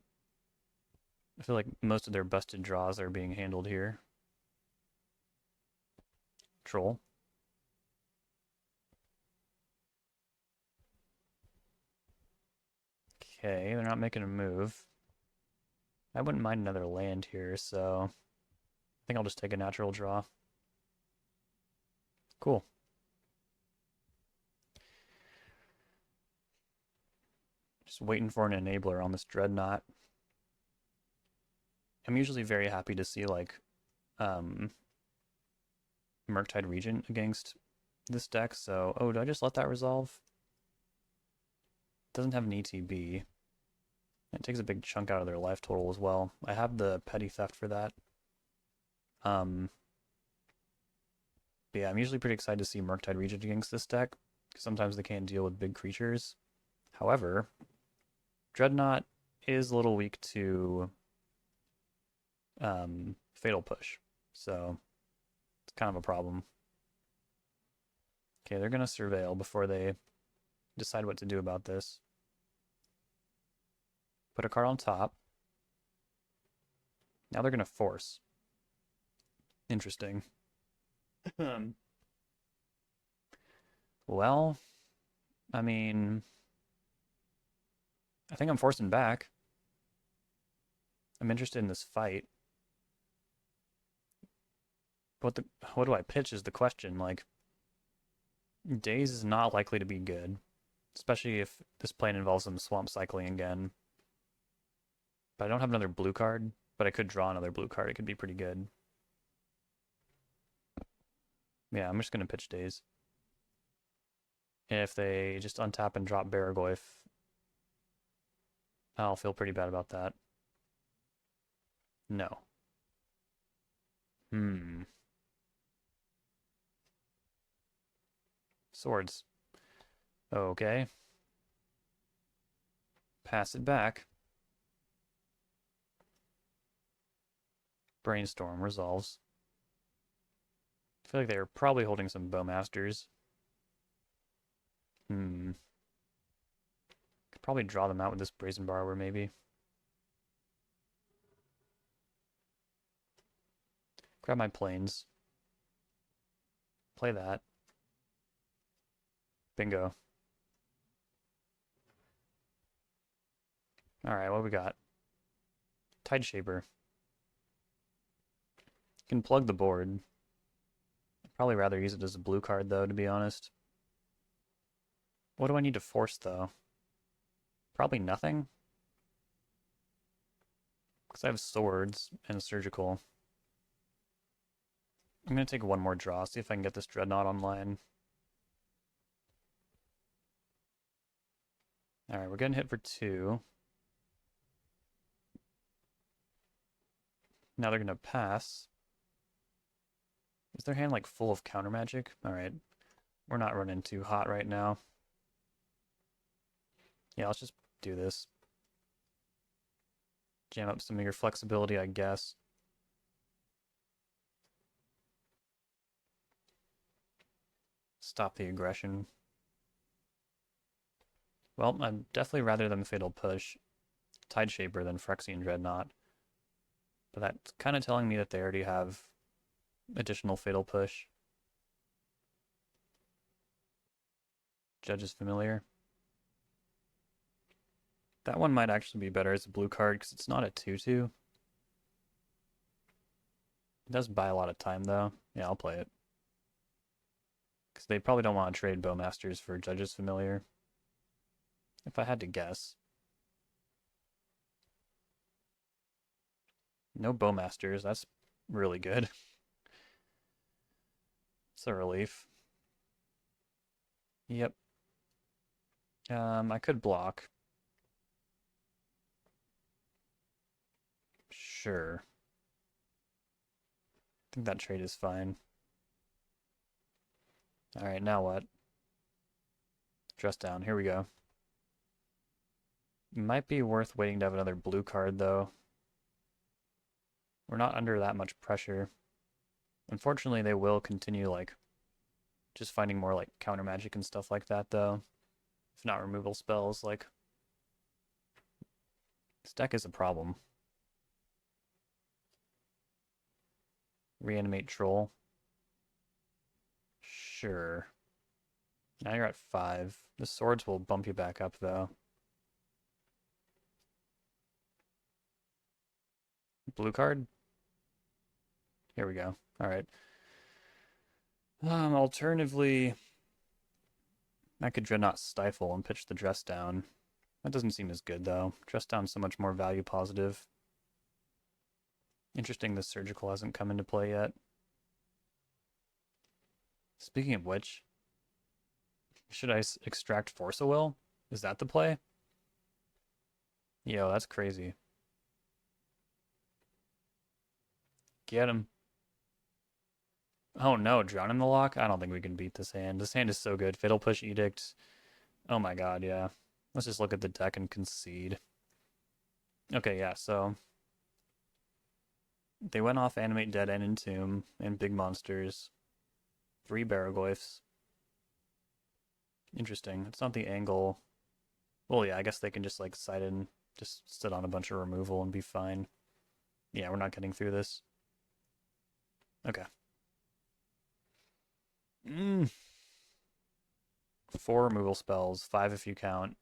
I feel like most of their busted draws are being handled here. Troll. Okay, they're not making a move. I wouldn't mind another land here, so I think I'll just take a natural draw. Cool. Just waiting for an enabler on this Dreadnought. I'm usually very happy to see like Murktide Regent against this deck, so do I just let that resolve? It doesn't have an ETB. It takes a big chunk out of their life total as well. I have the Petty Theft for that. But yeah, I'm usually pretty excited to see Murktide Regent against this deck, because sometimes they can't deal with big creatures. However, Dreadnought is a little weak to Fatal Push, so it's kind of a problem. Okay, they're going to Surveil before they decide what to do about this. Put a card on top. Now they're going to Force. Interesting. Well, I mean, I think I'm forcing back. I'm interested in this fight. What do I pitch is the question. Like, Daze is not likely to be good, especially if this plane involves some swamp cycling again. But I don't have another blue card, but I could draw another blue card. It could be pretty good. Yeah, I'm just going to pitch Daze. If they just untap and drop Baragoyf, I'll feel pretty bad about that. No. Swords. Okay. Pass it back. Brainstorm resolves. I feel like they were probably holding some Bowmasters. Could probably draw them out with this Brazen Borrower, maybe. Grab my planes. Play that. Bingo. Alright, what we got? Tide Shaper. Can plug the board. I'd probably rather use it as a blue card, though, to be honest. What do I need to force, though? Probably nothing. Because I have swords and a surgical. I'm going to take one more draw, see if I can get this Dreadnought online. Alright, we're getting hit for 2. Now they're going to pass. Is their hand like full of counter magic? Alright, we're not running too hot right now. Yeah, let's just do this. Jam up some of your flexibility, I guess. Stop the aggression. Well, I'd definitely rather than Fatal Push Tide Shaper than Phyrexian Dreadnought. But that's kind of telling me that they already have additional Fatal Push. Judge's Familiar. That one might actually be better as a blue card because it's not a 2/2. It does buy a lot of time though. Yeah, I'll play it. Because they probably don't want to trade Bowmasters for Judge's Familiar. If I had to guess. No Bowmasters, that's really good. It's a relief. Yep. I could block. Sure. I think that trade is fine. Alright, now what? Dress down. Here we go. Might be worth waiting to have another blue card, though. We're not under that much pressure. Unfortunately, they will continue, like, just finding more, like, counter magic and stuff like that, though. If not removal spells, like... This deck is a problem. Reanimate Troll. Sure. Now you're at 5. The swords will bump you back up, though. Blue card? Here we go. Alright. Alternatively, I could Dreadnought Stifle and pitch the dress down. That doesn't seem as good, though. Dress down's so much more value positive. Interesting the surgical hasn't come into play yet. Speaking of which, should I extract Force of Will? Is that the play? Yo, that's crazy. Get him. Oh no, Drown in the Lock? I don't think we can beat this hand. This hand is so good. Fatal Push Edict. Oh my god, yeah. Let's just look at the deck and concede. Okay, yeah, so... They went off Animate Dead and Entomb and Big Monsters. 3 Baraglyphs. Interesting. It's not the angle. Well, yeah, I guess they can just, like, side in, just sit on a bunch of removal and be fine. Yeah, we're not getting through this. Okay. 4 removal spells, 5 if you count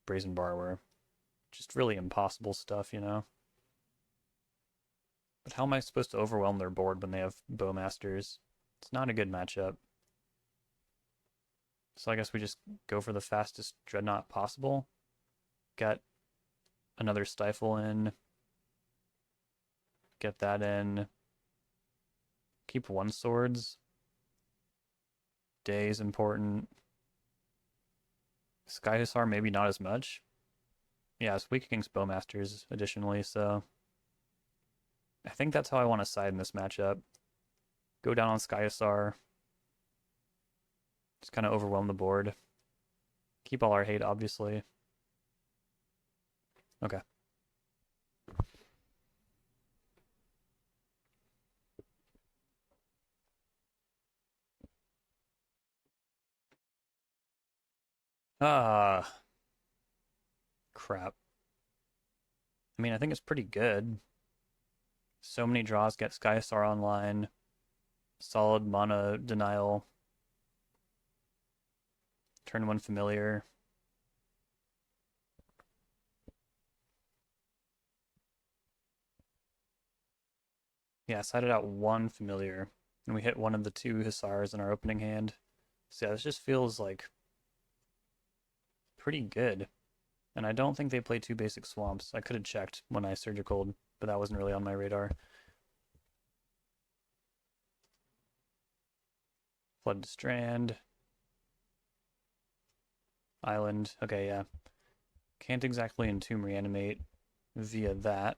Brazen Borrower. Just really impossible stuff, you know? But how am I supposed to overwhelm their board when they have Bowmasters? It's not a good matchup. So I guess we just go for the fastest Dreadnought possible. Get another Stifle in. Get that in. Keep 1 swords. Day is important. Sky Hussar, maybe not as much. Yeah, it's weak against Bowmasters additionally, so... I think that's how I want to side in this matchup. Go down on Sky Hussar. Just kind of overwhelm the board. Keep all our hate, obviously. Okay. Ah, crap. I mean, I think it's pretty good. So many draws, get Skystar online, solid mana denial, turn one familiar. Yeah, sided out one familiar, and we hit one of the two Hussars in our opening hand. So yeah, this just feels like pretty good. And I don't think they play two basic swamps. I could have checked when I surgicaled, but that wasn't really on my radar. Flood Strand. Island. Okay, yeah. Can't exactly Entomb Reanimate via that.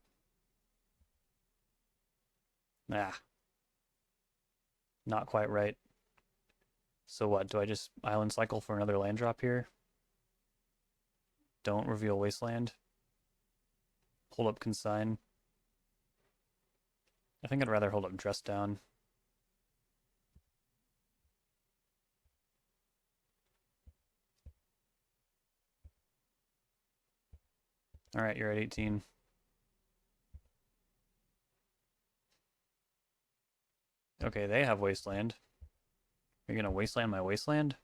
Ah, not quite right. So what, do I just Island Cycle for another land drop here? Don't reveal Wasteland. Hold up Consign. I think I'd rather hold up Dress Down. Alright, you're at 18. Okay, they have Wasteland. You're gonna Wasteland my Wasteland?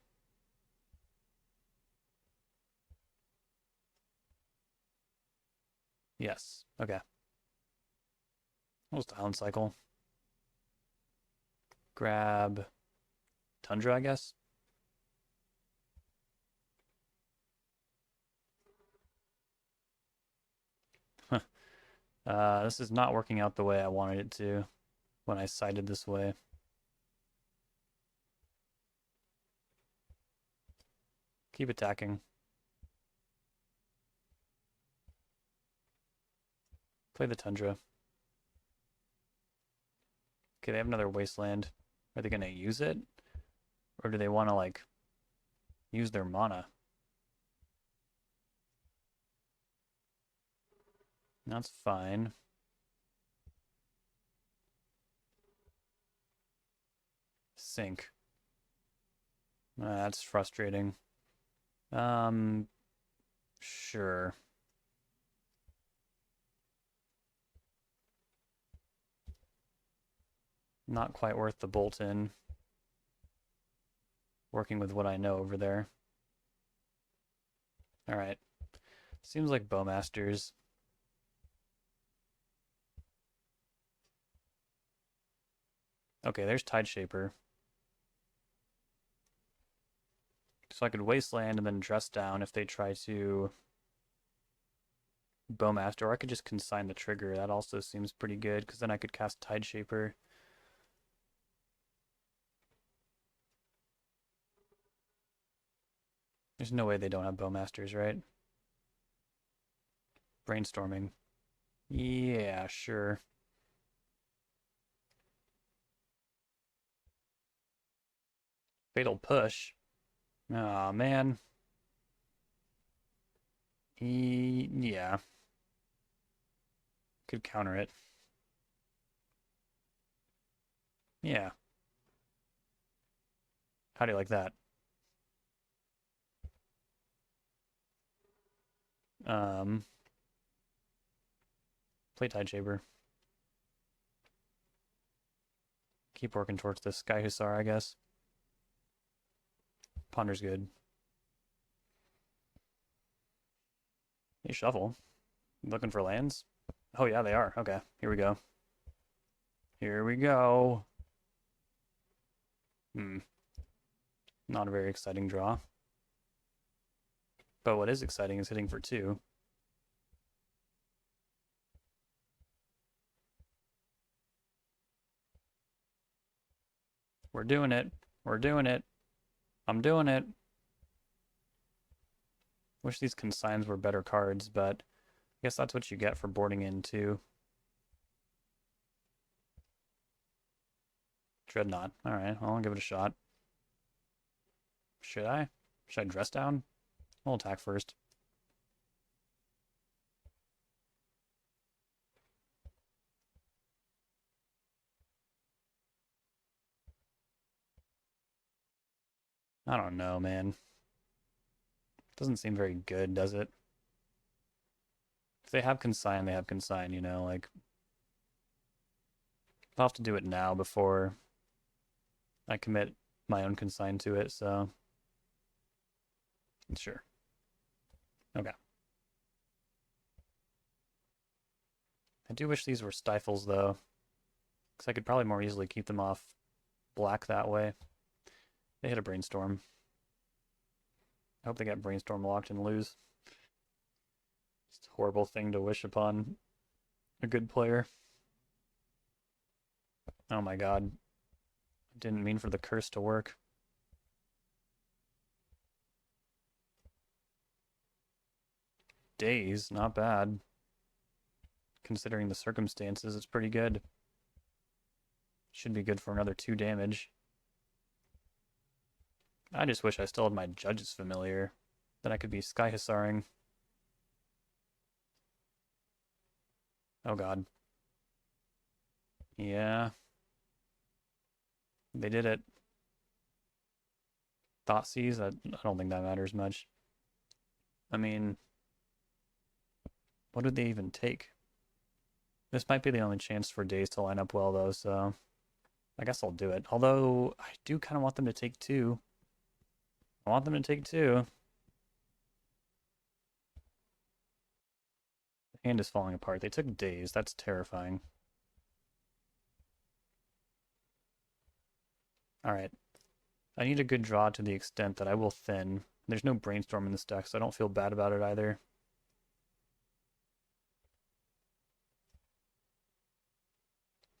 Yes. Okay. We'll just Island Cycle. Grab Tundra, I guess. This is not working out the way I wanted it to when I sided this way. Keep attacking. Play the Tundra. Okay, they have another Wasteland. Are they going to use it? Or do they want to, like, use their mana? That's fine. Sink. That's frustrating. Sure. Not quite worth the bolt in. Working with what I know over there. Alright. Seems like Bowmasters. Okay, there's Tideshaper. So I could Wasteland and then Dress Down if they try to Bowmaster, or I could just consign the trigger. That also seems pretty good, because then I could cast Tideshaper. There's no way they don't have Bowmasters, right? Brainstorming. Yeah, sure. Fatal Push. Oh man. Yeah. Could counter it. Yeah. How do you like that? Um, Play Tideshaper. Keep working towards this Sky Hussar, I guess. Ponder's good. They shuffle. Looking for lands? Oh yeah, they are. Okay, here we go. Here we go. Not a very exciting draw. But what is exciting is hitting for 2. We're doing it. We're doing it. I'm doing it. Wish these consigns were better cards, but I guess that's what you get for boarding in 2. Dreadnought. Alright, well, I'll give it a shot. Should I? Should I Dress Down? I'll attack first. I don't know, man. Doesn't seem very good, does it? If they have consign, they have consign, you know, like I'll have to do it now before I commit my own consign to it, so sure. Okay. I do wish these were stifles though, because I could probably more easily keep them off black that way. They hit a brainstorm. I hope they get brainstorm locked and lose. It's a horrible thing to wish upon a good player. Oh my god. Didn't mean for the curse to work. Days, not bad. Considering the circumstances, it's pretty good. Should be good for another 2 damage. I just wish I still had my Judge's Familiar. Then I could be Sky Hussaring. Oh god. Yeah. They did it. Thoughtseize? I don't think that matters much. I mean, what did they even take? This might be the only chance for Days to line up well, though, so I guess I'll do it. Although, I do kind of want them to take 2. I want them to take 2. The hand is falling apart. They took Days. That's terrifying. Alright. I need a good draw to the extent that I will thin. There's no brainstorm in this deck, so I don't feel bad about it either.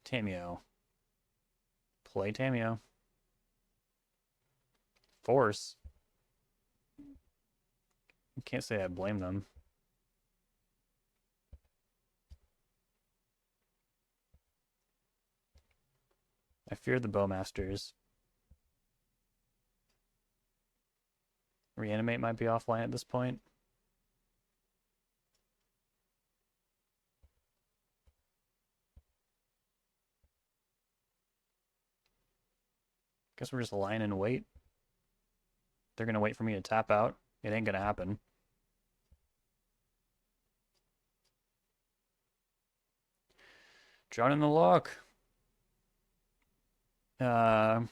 Tamiyo. Play Tamiyo. Force. You can't say I blame them. I fear the Bowmasters. Reanimate might be offline at this point. Guess we're just lying in wait. They're gonna wait for me to tap out. It ain't gonna happen. Drown in the lock. Yeah,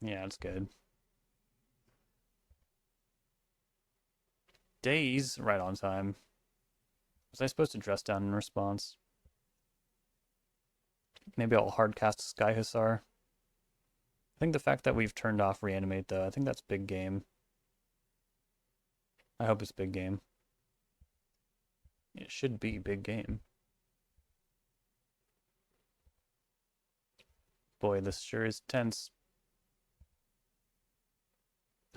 it's good. Days, right on time. Was I supposed to dress down in response? Maybe I'll hardcast Sky Hussar. I think the fact that we've turned off Reanimate, though, I think that's big game. I hope it's big game. It should be big game. Boy, this sure is tense.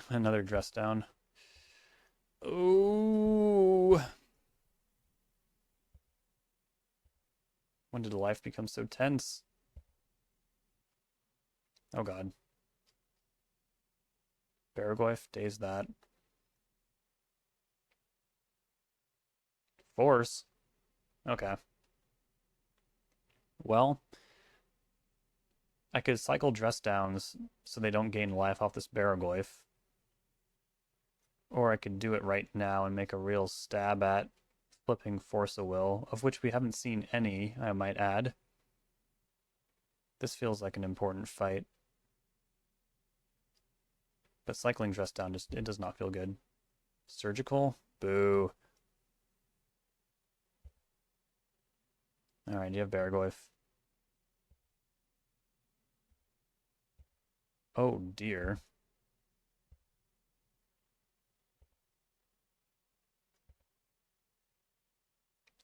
Another dress down. Ooh. When did life become so tense? Oh god. Baraglyph, daze that. Force. Okay. Well, I could cycle dress downs so they don't gain life off this Baraglyph. Or I could do it right now and make a real stab at flipping Force of Will, of which we haven't seen any, I might add. This feels like an important fight. But cycling dress down, it does not feel good. Surgical? Boo. Alright, you have Baraglyph. Oh dear.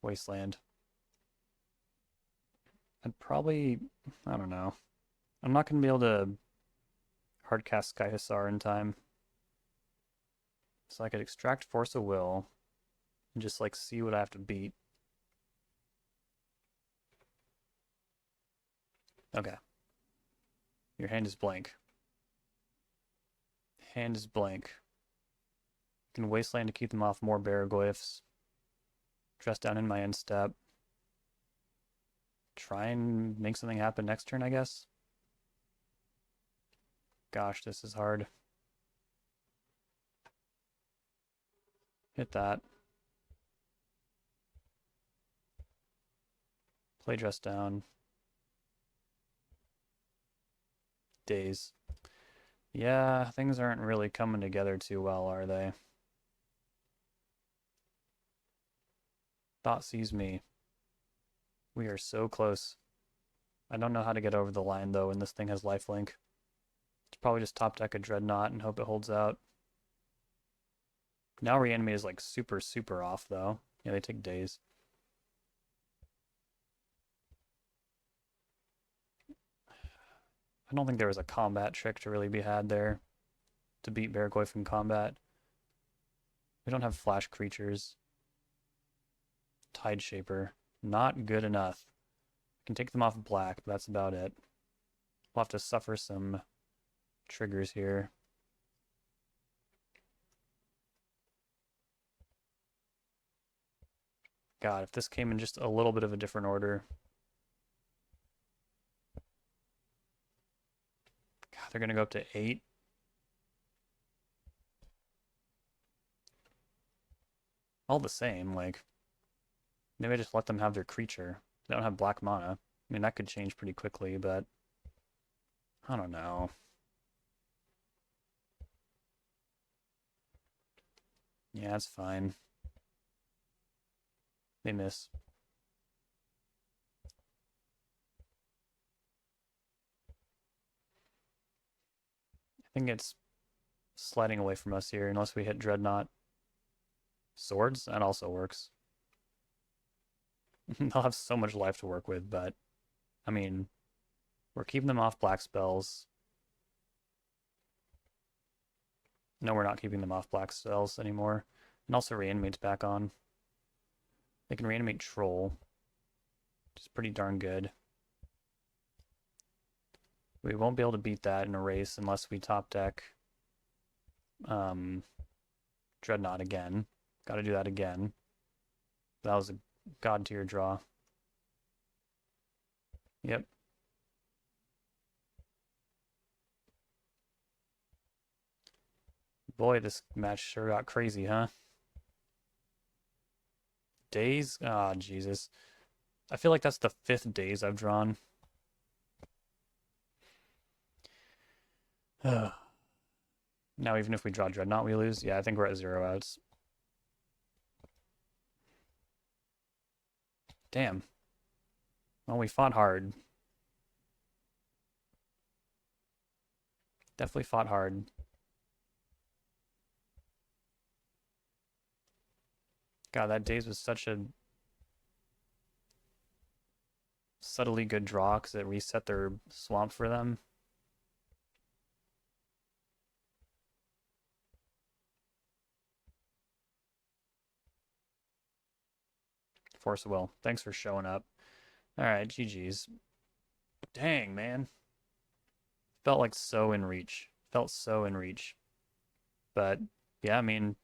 Wasteland. I'd probably, I don't know. I'm not going to be able to hardcast Sky Hussar in time. So I could extract Force of Will and just like see what I have to beat. Okay. Your hand is blank. Hand is blank. You can Wasteland to keep them off more Baraglyphs. Dress down in my end step. Try and make something happen next turn, I guess. Gosh, this is hard. Hit that. Play dress down. Days. Yeah, things aren't really coming together too well, are they? Thought sees me. We are so close. I don't know how to get over the line, though, and this thing has lifelink. It's probably just top deck a Dreadnought and hope it holds out. Now Reanimate is like super, super off, though. Yeah, they take days. I don't think there was a combat trick to really be had there to beat Beargoyf in combat. We don't have flash creatures. Tide Shaper. Not good enough. I can take them off black, but that's about it. We'll have to suffer some triggers here. God, if this came in just a little bit of a different order. God, they're going to go up to 8. All the same, like, maybe I just let them have their creature. They don't have black mana. I mean, that could change pretty quickly, but I don't know. Yeah, that's fine. They miss. I think it's sliding away from us here unless we hit Dreadnought. Swords? That also works. They'll have so much life to work with, but I mean, we're keeping them off black spells. No, we're not keeping them off black spells anymore. And also Reanimate's back on. They can Reanimate Troll, which is pretty darn good. We won't be able to beat that in a race unless we top deck Dreadnought again. Gotta do that again. That was a god tier draw. Yep. Boy, this match sure got crazy, huh? Days? Ah, Jesus. I feel like that's the 5th days I've drawn. Now, even if we draw Dreadnought, we lose. Yeah, I think we're at 0 outs. Damn. Well, we fought hard. Definitely fought hard. God, that Days was such a subtly good draw because it reset their swamp for them. Force of Will. Thanks for showing up. Alright, GG's. Dang, man. Felt like so in reach. Felt so in reach. But, yeah, I mean,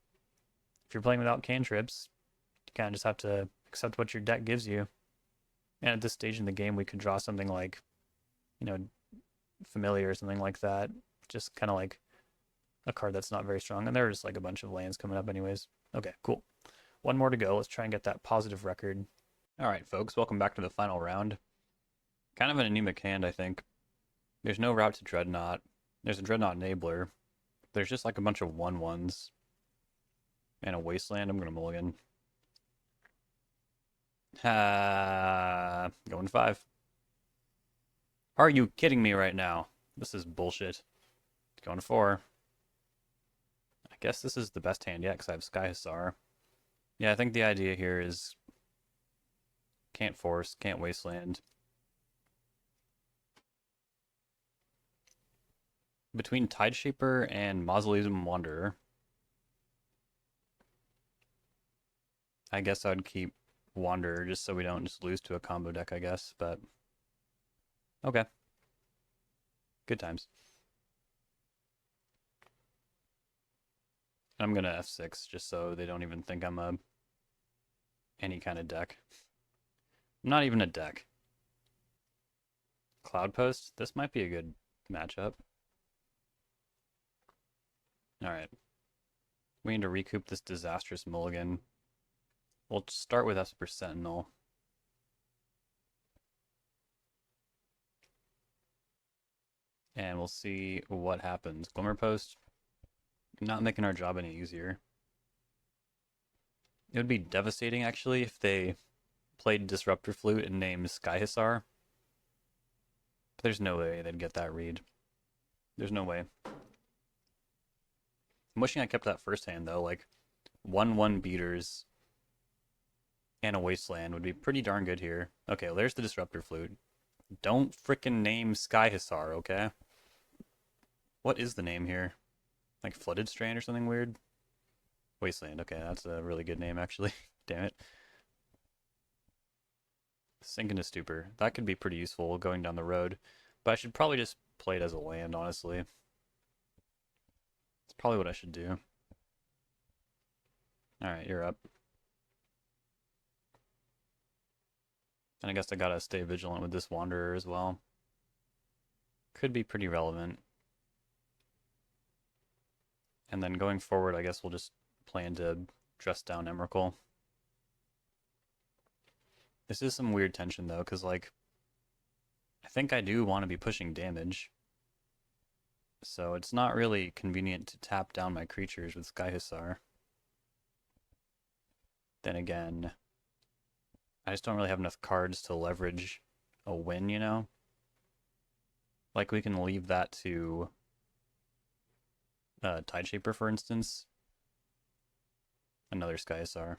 if you're playing without cantrips, you kind of just have to accept what your deck gives you. And at this stage in the game, we could draw something like, you know, Familiar or something like that. Just kind of like a card that's not very strong. And there's like a bunch of lands coming up anyways. Okay, cool. One more to go. Let's try and get that positive record. All right, folks, welcome back to the final round. Kind of an anemic hand, I think. There's no route to Dreadnought. There's a Dreadnought Enabler. There's just like a bunch of 1/1s. And a Wasteland. I'm going to mulligan. Going 5. Are you kidding me right now? This is bullshit. Going 4. I guess this is the best hand yet because I have Sky Hussar. Yeah, I think the idea here is can't force, can't Wasteland. Between Tideshaper and Mausoleum Wanderer, I guess I'd keep Wanderer just so we don't just lose to a combo deck, I guess, but okay. Good times. I'm gonna F6 just so they don't even think I'm any kind of deck. I'm not even a deck. Cloud Post, this might be a good matchup. Alright. We need to recoup this disastrous mulligan. We'll start with Esper Sentinel. And we'll see what happens. Glimmer Post, not making our job any easier. It would be devastating, actually, if they played Disruptor Flute and named Sky Hussar. But there's no way they'd get that read. There's no way. I'm wishing I kept that first hand, though. Like, 1-1 beaters and a Wasteland would be pretty darn good here. Okay, well, there's the Disruptor Flute. Don't frickin' name Sky Hussar, okay? What is the name here? Like Flooded Strand or something weird? Wasteland, okay, that's a really good name, actually. Damn it. Sink into Stupor. That could be pretty useful going down the road. But I should probably just play it as a land, honestly. That's probably what I should do. Alright, you're up. And I guess I gotta stay vigilant with this Wanderer as well. Could be pretty relevant. And then going forward, I guess we'll just plan to dress down Emrakul. This is some weird tension, though, because, like, I think I do want to be pushing damage. So it's not really convenient to tap down my creatures with Sky Hussar. Then again, I just don't really have enough cards to leverage a win, you know? Like, we can leave that to Tideshaper, for instance. Another Sky Hussar.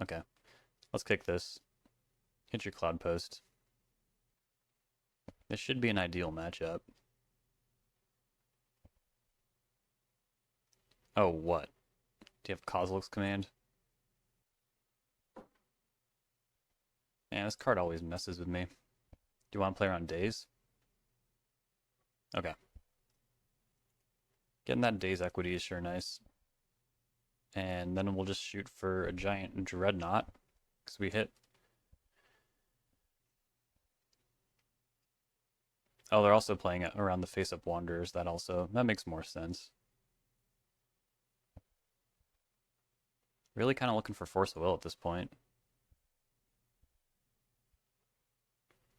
Okay. Let's kick this. Hit your Cloud Post. This should be an ideal matchup. Oh, what? Do you have Kozilek's Command? Man, this card always messes with me. Do you want to play around Daze? Okay. Getting that Daze equity is sure nice. And then we'll just shoot for a giant Dreadnought, because we hit. Oh, they're also playing it around the face-up Wanderers. That makes more sense. Really kind of looking for Force of Will at this point.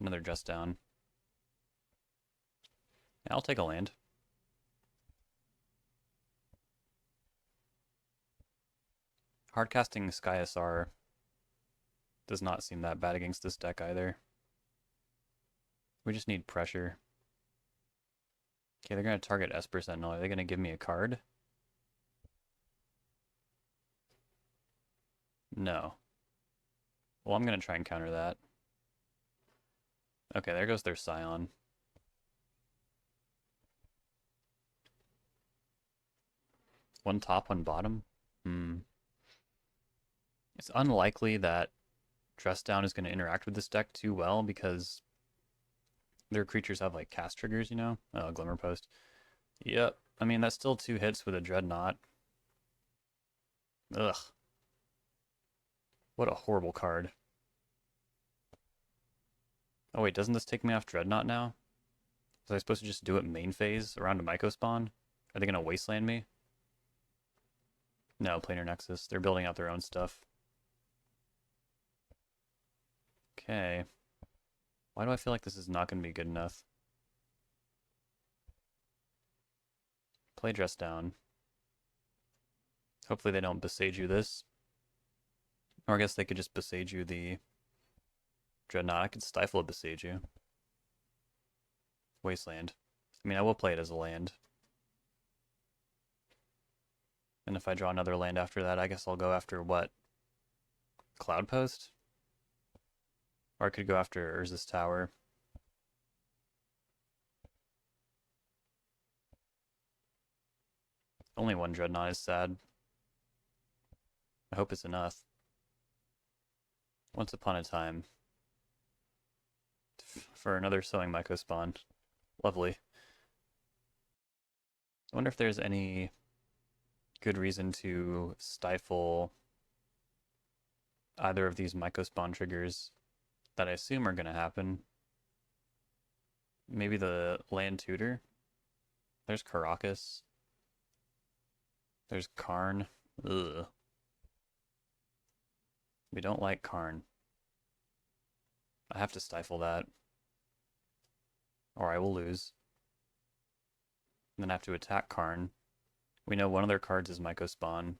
Another Dress Down. Yeah, I'll take a land. Hardcasting Sky Hussar does not seem that bad against this deck either. We just need pressure. Okay, they're going to target Esper Sentinel. Are they going to give me a card? No. Well, I'm going to try and counter that. Okay, there goes their Scion. One top, one bottom? It's unlikely that Dress Down is going to interact with this deck too well because their creatures have like cast triggers, you know? Oh, Glimmer Post. Yep. I mean, that's still 2 hits with a Dreadnought. Ugh. What a horrible card. Oh wait, doesn't this take me off Dreadnought now? Was I supposed to just do it main phase around a Myco spawn? Are they going to Wasteland me? No, Planar Nexus. They're building out their own stuff. Okay. Why do I feel like this is not going to be good enough? Play Dress Down. Hopefully they don't Besage you this. Or I guess they could just Besage you the Dreadnought. I could Stifle a Besage you. Wasteland. I mean, I will play it as a land. And if I draw another land after that, I guess I'll go after what? Cloud Post? Or I could go after Urza's Tower. Only one Dreadnought is sad. I hope it's enough. Once upon a time. For another Sowing Myco spawn. Lovely. I wonder if there's any good reason to stifle either of these Myco spawn triggers that I assume are going to happen. Maybe the Land Tutor. There's Caracas. There's Karn. Ugh. We don't like Karn. I have to stifle that, or I will lose. And then I have to attack Karn. We know one of their cards is Myco Spawn.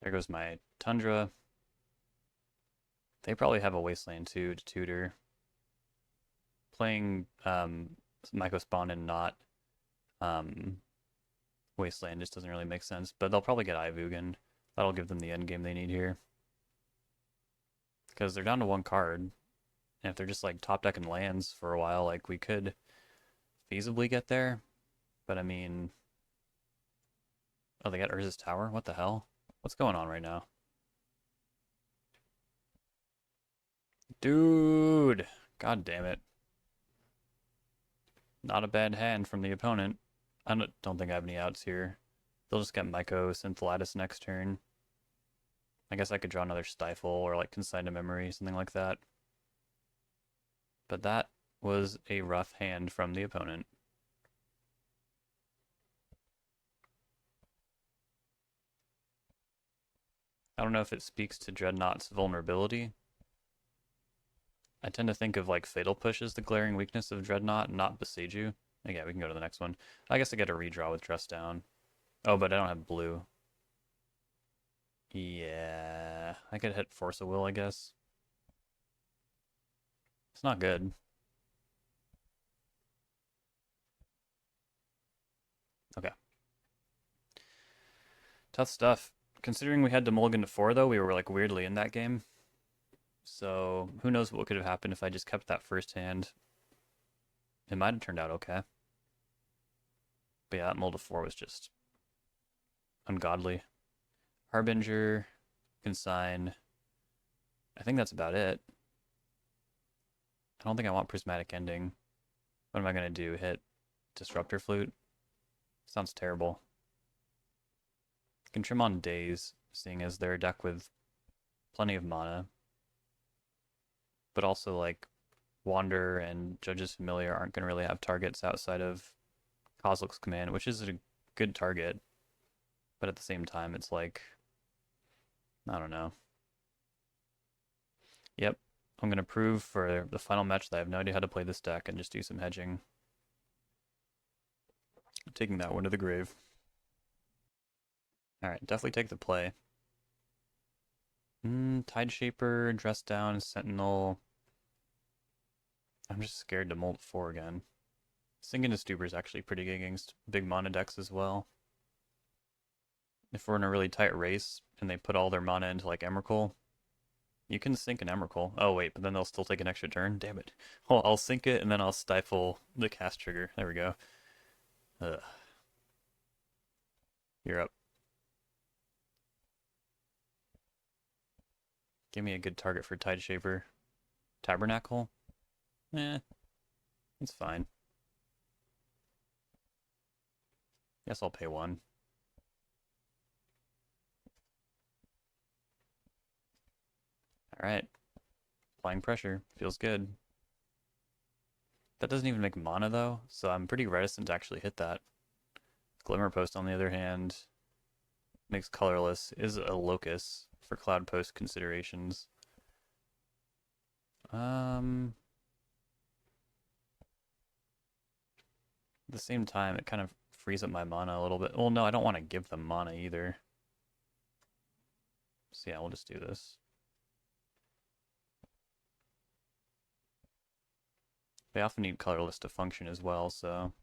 There goes my Tundra. They probably have a Wasteland too to tutor. Playing Myco Spawn and not Wasteland just doesn't really make sense, but they'll probably get Ivugan. That'll give them the end game they need here. Because they're down to one card. And if they're just like top decking lands for a while, like we could feasibly get there. But I mean, oh, they got Urza's Tower? What the hell? What's going on right now? Dude! God damn it. Not a bad hand from the opponent. I don't think I have any outs here. They'll just get Myco Synthelatus next turn. I guess I could draw another Stifle or like Consign to Memory, something like that. But that was a rough hand from the opponent. I don't know if it speaks to Dreadnought's vulnerability. I tend to think of like Fatal Push as the glaring weakness of Dreadnought, not Boseiju. Yeah, we can go to the next one. I guess I get a redraw with Dress Down. Oh, but I don't have blue. Yeah, I could hit Force of Will, I guess. It's not good. Okay. Tough stuff. Considering we had to mulligan to 4, though, we were like weirdly in that game. So who knows what could have happened if I just kept that first hand. It might have turned out okay. But yeah, that mull to 4 was just ungodly. Harbinger, Consign. I think that's about it. I don't think I want Prismatic Ending. What am I going to do? Hit Disruptor Flute? Sounds terrible. Can trim on Daze, seeing as they're a deck with plenty of mana. But also, like, Wander and Judge's Familiar aren't going to really have targets outside of Kozilek's Command, which is a good target. But at the same time, it's like, I don't know. Yep, I'm going to prove for the final match that I have no idea how to play this deck and just do some hedging. Taking that one to the grave. Alright, definitely take the play. Tide Shaper, Dress Down, Sentinel. I'm just scared to molt 4 again. Sink into Stupor is actually pretty good against big mana decks as well. If we're in a really tight race and they put all their mana into like Emrakul, you can sink an Emrakul. Oh wait, but then they'll still take an extra turn? Damn it. Well, I'll sink it and then I'll stifle the cast trigger. There we go. Ugh. You're up. Give me a good target for Tide Shaper. Tabernacle? Eh, it's fine. Guess I'll pay 1. Alright. Applying pressure. Feels good. That doesn't even make mana though, so I'm pretty reticent to actually hit that. Glimmer Post, on the other hand, makes colorless, is a locus for Cloud Post considerations. At the same time, it kind of frees up my mana a little bit. Well, no, I don't want to give them mana either. So yeah, we'll just do this. They often need colorless to function as well, so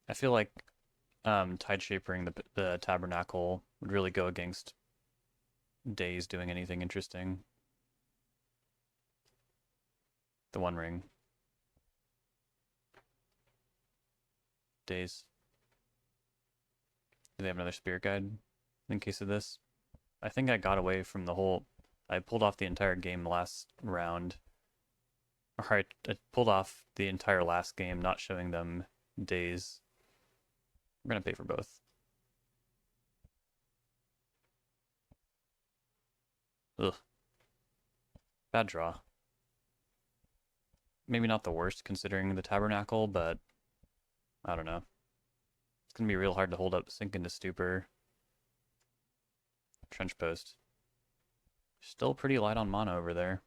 I feel like Tide Shapering the Tabernacle would really go against Daze doing anything interesting. The One Ring. Daze. Do they have another Spirit Guide in case of this? I think I got away from the whole... I pulled off the entire game last round. Or I pulled off the entire last game, not showing them Daze. We're going to pay for both. Ugh. Bad draw. Maybe not the worst considering the Tabernacle, but I don't know. It's going to be real hard to hold up Sink into Stupor. Trench Post. Still pretty light on mana over there.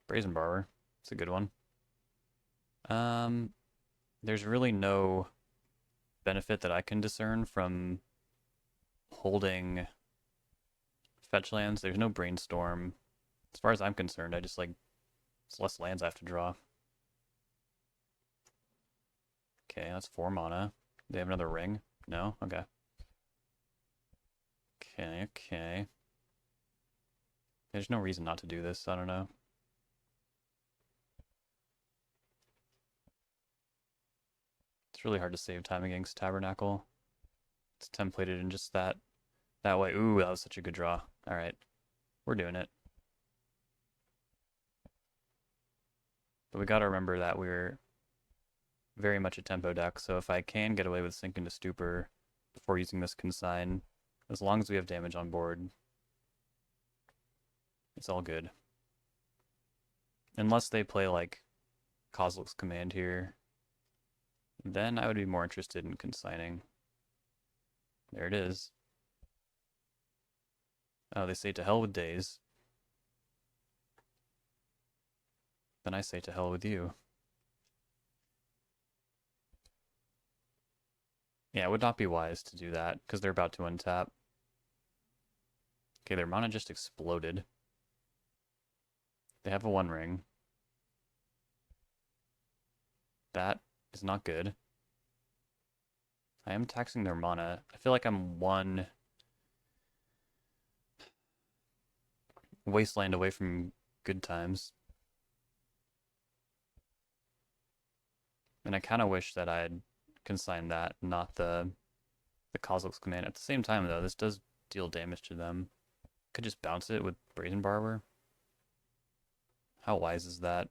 Brazen Barber. It's a good one. There's really no benefit that I can discern from holding fetch lands. There's no Brainstorm. As far as I'm concerned, I just like, it's less lands I have to draw. Okay, that's 4 mana. They have another ring? No? Okay. Okay. There's no reason not to do this, I don't know. It's really hard to save time against Tabernacle. It's templated in just that way. Ooh, that was such a good draw. Alright. We're doing it. But we gotta remember that we're very much a tempo deck, so if I can get away with Sink into Stupor before using this Consign, as long as we have damage on board, it's all good. Unless they play like Kozilek's Command here, then I would be more interested in consigning. There it is. Oh, they say to hell with Daze. Then I say to hell with you. Yeah, it would not be wise to do that, because they're about to untap. Okay, their mana just exploded. They have a 1 ring. That is not good. I am taxing their mana. I feel like I'm 1 wasteland away from good times. And I kind of wish that I had consigned that, not the Kozilek's Command. At the same time, though, this does deal damage to them. Could just bounce it with Brazen Barber. How wise is that?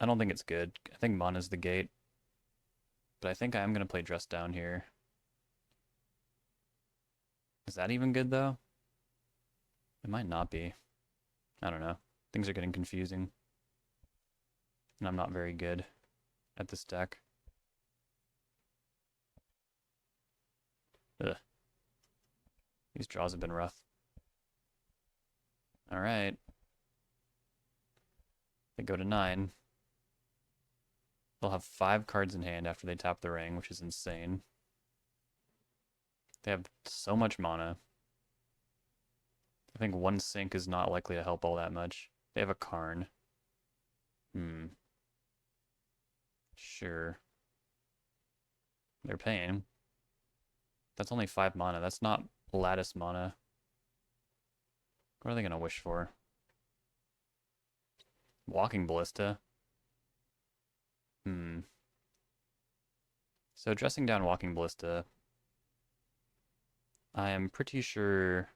I don't think it's good. I think mana's the gate. But I think I am going to play Dress Down here. Is that even good, though? It might not be. I don't know. Things are getting confusing. And I'm not very good at this deck. Ugh. These draws have been rough. Alright. They go to 9. They'll have 5 cards in hand after they tap the ring, which is insane. They have so much mana. I think 1 Sink is not likely to help all that much. They have a Karn. Sure. They're paying. That's only 5 mana. That's not lattice mana. What are they going to wish for? Walking Ballista. So dressing down Walking Ballista, I am pretty sure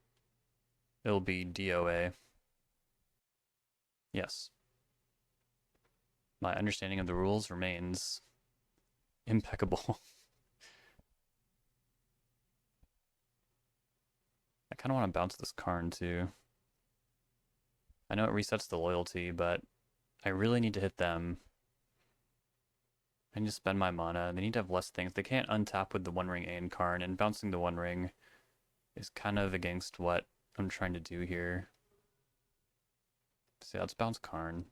it'll be DOA. Yes. My understanding of the rules remains impeccable. I kind of want to bounce this Karn too. I know it resets the loyalty, but I really need to hit them. I need to spend my mana. They need to have less things. They can't untap with the 1 ring and Karn, and bouncing the 1 ring is kind of against what I'm trying to do here. So let's bounce Karn.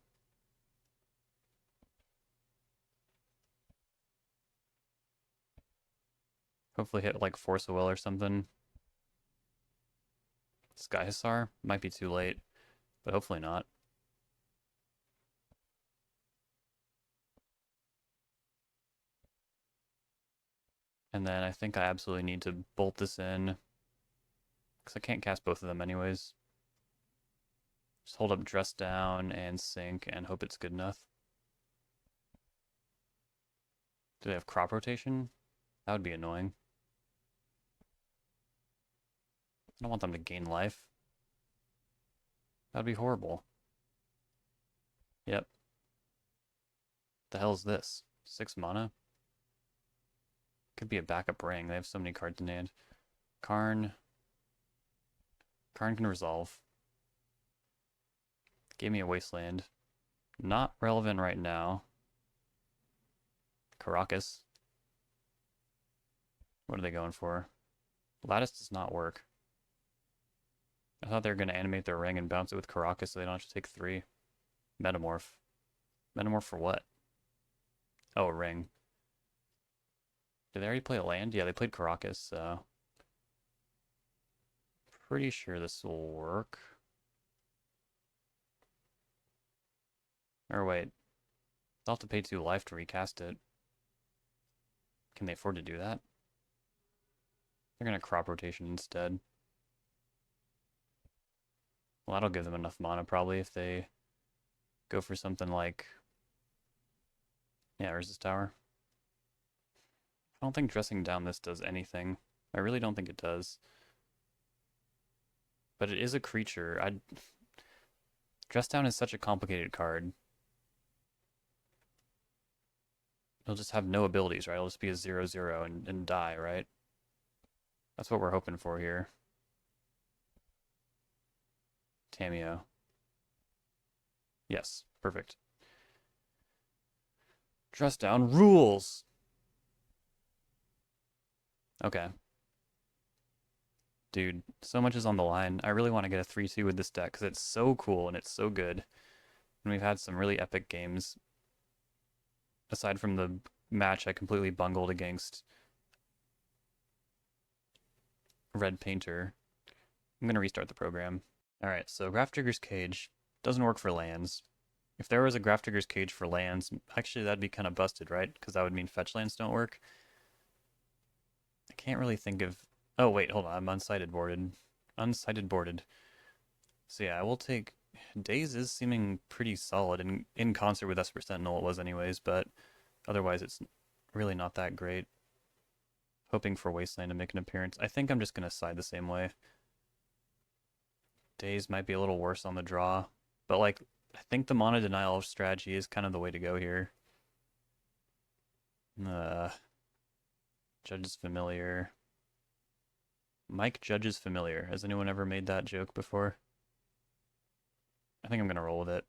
Hopefully hit like Force of Will or something. Sky Hussar might be too late, but hopefully not. And then I think I absolutely need to bolt this in, because I can't cast both of them anyways. Just hold up Dress Down and Sink and hope it's good enough. Do they have crop rotation? That would be annoying. I don't want them to gain life. That'd be horrible. Yep. The hell is this? 6 mana? Could be a backup ring. They have so many cards in hand. Karn. Karn can resolve. Gave me a Wasteland. Not relevant right now. Caracas. What are they going for? Lattice does not work. I thought they were going to animate their ring and bounce it with Caracas so they don't have to take 3. Metamorph. Metamorph for what? Oh, a ring. Did they already play a land? Yeah, they played Caracas, so... Pretty sure this will work. Or wait. They'll have to pay 2 life to recast it. Can they afford to do that? They're going to crop rotation instead. Well, that'll give them enough mana probably if they go for something like... Yeah, Urza's Tower. I don't think dressing down this does anything. I really don't think it does. But it is a creature. Dress down is such a complicated card. It'll just have no abilities, right? It'll just be a 0/0 and die, right? That's what we're hoping for here. Tamiyo. Yes, perfect. Dress down rules! Okay. Dude, so much is on the line. I really want to get a 3-2 with this deck because it's so cool and it's so good. And we've had some really epic games. Aside from the match I completely bungled against Red Painter. I'm going to restart the program. Alright, so Graph Digger's Cage doesn't work for lands. If there was a Graph Digger's Cage for lands, actually that'd be kind of busted, right? Because that would mean fetch lands don't work. I can't really think of... Oh, wait, hold on. I'm unsighted boarded. Unsighted boarded. So yeah, I will take... Daze is seeming pretty solid, and in concert with Esper Sentinel it was anyways, but otherwise it's really not that great. Hoping for Wasteland to make an appearance. I think I'm just going to side the same way. Daze might be a little worse on the draw, but like, I think the mana denial strategy is kind of the way to go here. Judge is familiar. Mike Judge is familiar. Has anyone ever made that joke before? I think I'm going to roll with it.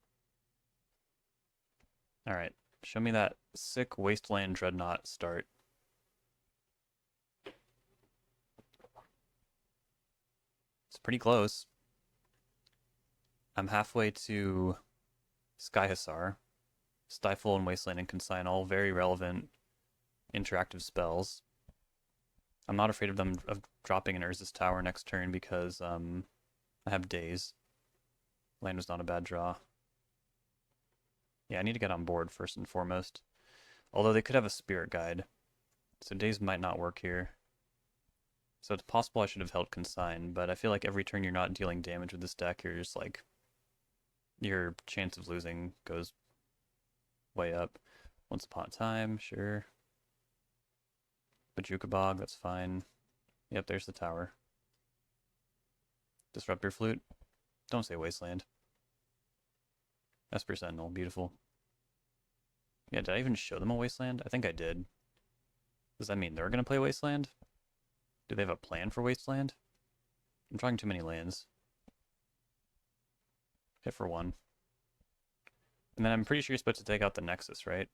Alright, show me that sick Wasteland Dreadnought start. It's pretty close. I'm halfway to Sky Hussar. Stifle and Wasteland and Consign, all very relevant interactive spells. I'm not afraid of them dropping an Urza's Tower next turn because I have Daze. Land was not a bad draw. Yeah, I need to get on board first and foremost. Although they could have a Spirit Guide. So Daze might not work here. So it's possible I should have held Consign, but I feel like every turn you're not dealing damage with this deck, you're just like... Your chance of losing goes way up. Once Upon a Time, sure. Bajuka Bog, that's fine. Yep, there's the tower. Disrupt your Flute. Don't say Wasteland. Esper Sentinel, beautiful. Yeah, did I even show them a Wasteland? I think I did. Does that mean they're going to play Wasteland? Do they have a plan for Wasteland? I'm drawing too many lands. Hit for 1. And then I'm pretty sure you're supposed to take out the Nexus, right?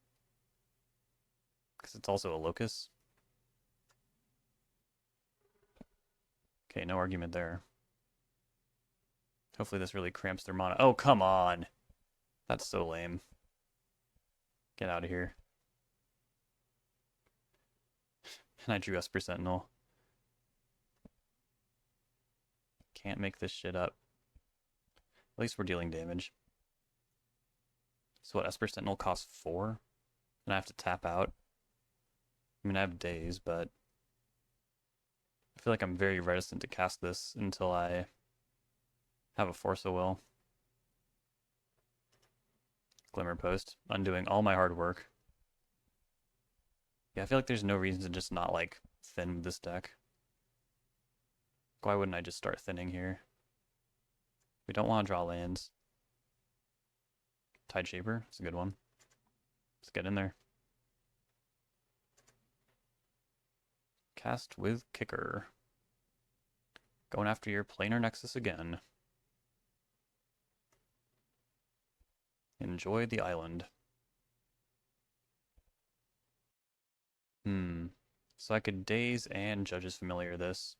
Because it's also a Locus. Okay, no argument there. Hopefully this really cramps their mana. Oh, come on! That's so lame. Get out of here. And I drew Esper Sentinel. Can't make this shit up. At least we're dealing damage. So what, Esper Sentinel costs 4? And I have to tap out? I mean, I have Daze, but... I feel like I'm very reticent to cast this until I have a Force of Will. Glimmer Post, undoing all my hard work. Yeah, I feel like there's no reason to just not, like, thin with this deck. Why wouldn't I just start thinning here? We don't want to draw lands. Tide Shaper, it's a good one. Let's get in there. Cast with Kicker. Going after your Planar Nexus again. enjoy the island. So I could Daze and Judge's Familiar this.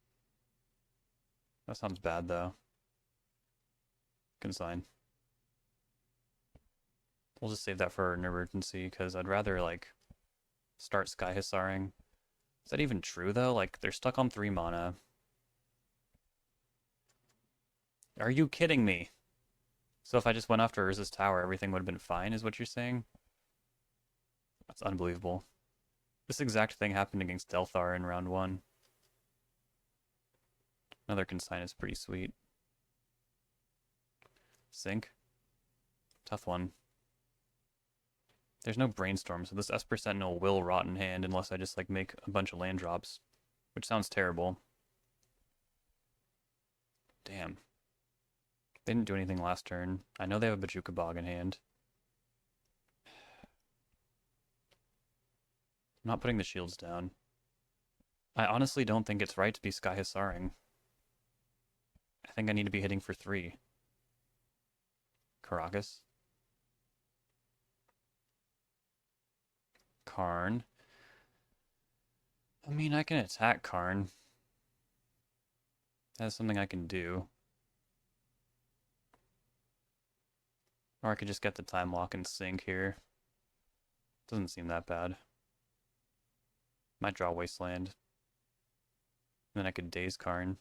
That sounds bad, though. Consign. We'll just save that for an emergency, because I'd rather, like, start Sky Hussaring. Is that even true, though? Like, they're stuck on 3 mana. Are you kidding me? So if I just went after Urza's Tower, everything would have been fine, is what you're saying? That's unbelievable. This exact thing happened against Delthar in round 1. Another consign is pretty sweet. Sink. Tough one. There's no Brainstorm, so this Esper Sentinel will rot in hand unless I just like make a bunch of land drops, which sounds terrible. Damn. They didn't do anything last turn. I know they have a Bojuka Bog in hand. I'm not putting the shields down. I honestly don't think it's right to be Sky Hussaring. I think I need to be hitting for 3. Caracas. Karn. I mean, I can attack Karn. That's something I can do. Or I could just get the time lock and sink here. Doesn't seem that bad. Might draw Wasteland. Then I could Daze Karn.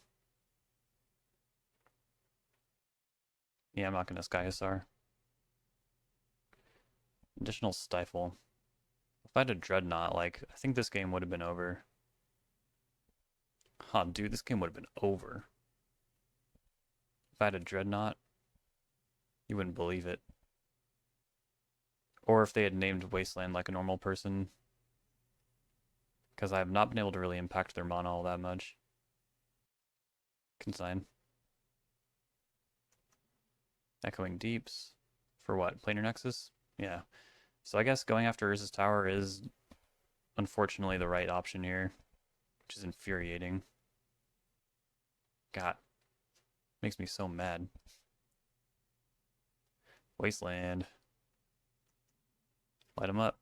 Yeah, I'm not going to Sky Hussar. Additional Stifle. If I had a Dreadnought, like, I think this game would have been over. Huh, dude, this game would have been over. If I had a Dreadnought, you wouldn't believe it. Or if they had named Wasteland like a normal person. Because I have not been able to really impact their mana all that much. Consign. Echoing Deeps. For what? Planar Nexus? Yeah. So I guess going after Urza's Tower is unfortunately the right option here, which is infuriating. God. Makes me so mad. Wasteland. Light him up.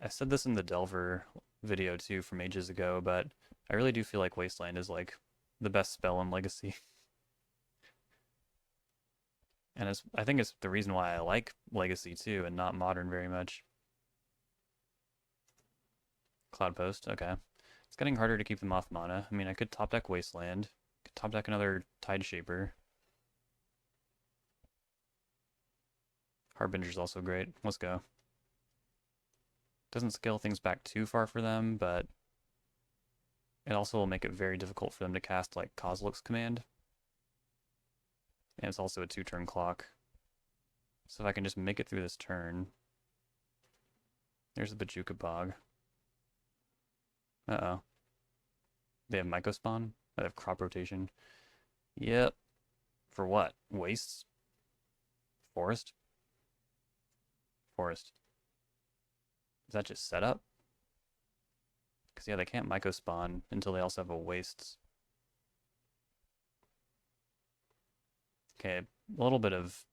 I said this in the Delver video too from ages ago, but I really do feel like Wasteland is like the best spell in Legacy. And I think it's the reason why I like Legacy too and not Modern very much. Cloud Post, okay. It's getting harder to keep them off mana. I mean, I could top deck Wasteland. Could top deck another Tide Shaper. Harbinger's also great. Let's go. Doesn't scale things back too far for them, but it also will make it very difficult for them to cast like Kozilek's Command. And it's also a 2-turn clock. So if I can just make it through this turn. There's the Bojuka Bog. Uh-oh. They have Myco Spawn? They have Crop Rotation. Yep. For what? Wastes? Forest? Forest. Is that just setup? Because, yeah, they can't Myco Spawn until they also have a Wastes. Okay, a little bit of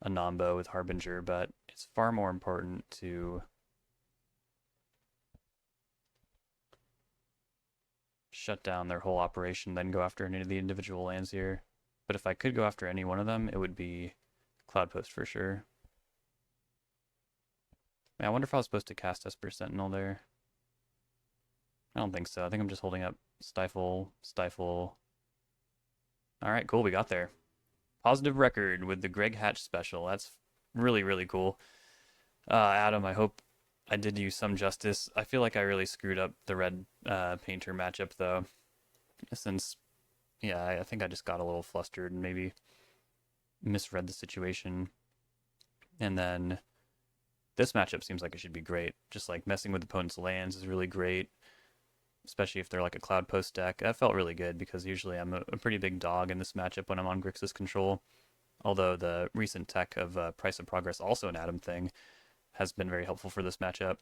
a Nombo with Harbinger, but it's far more important to shut down their whole operation than go after any of the individual lands here. But if I could go after any one of them, it would be Cloud Post for sure. Man, I wonder if I was supposed to cast Esper Sentinel there. I don't think so. I think I'm just holding up Stifle, Stifle. Alright, cool, we got there. Positive record with the Greg Hatch special. That's really, really cool. Adam, I hope I did you some justice. I feel like I really screwed up the red painter matchup, though. Since, yeah, I think I just got a little flustered and maybe misread the situation. And then this matchup seems like it should be great. Just like messing with opponent's lands is really great, especially if they're like a Cloud Post deck. That felt really good because usually I'm a pretty big dog in this matchup when I'm on Grixis control. Although the recent tech of Price of Progress, also an Adam thing, has been very helpful for this matchup.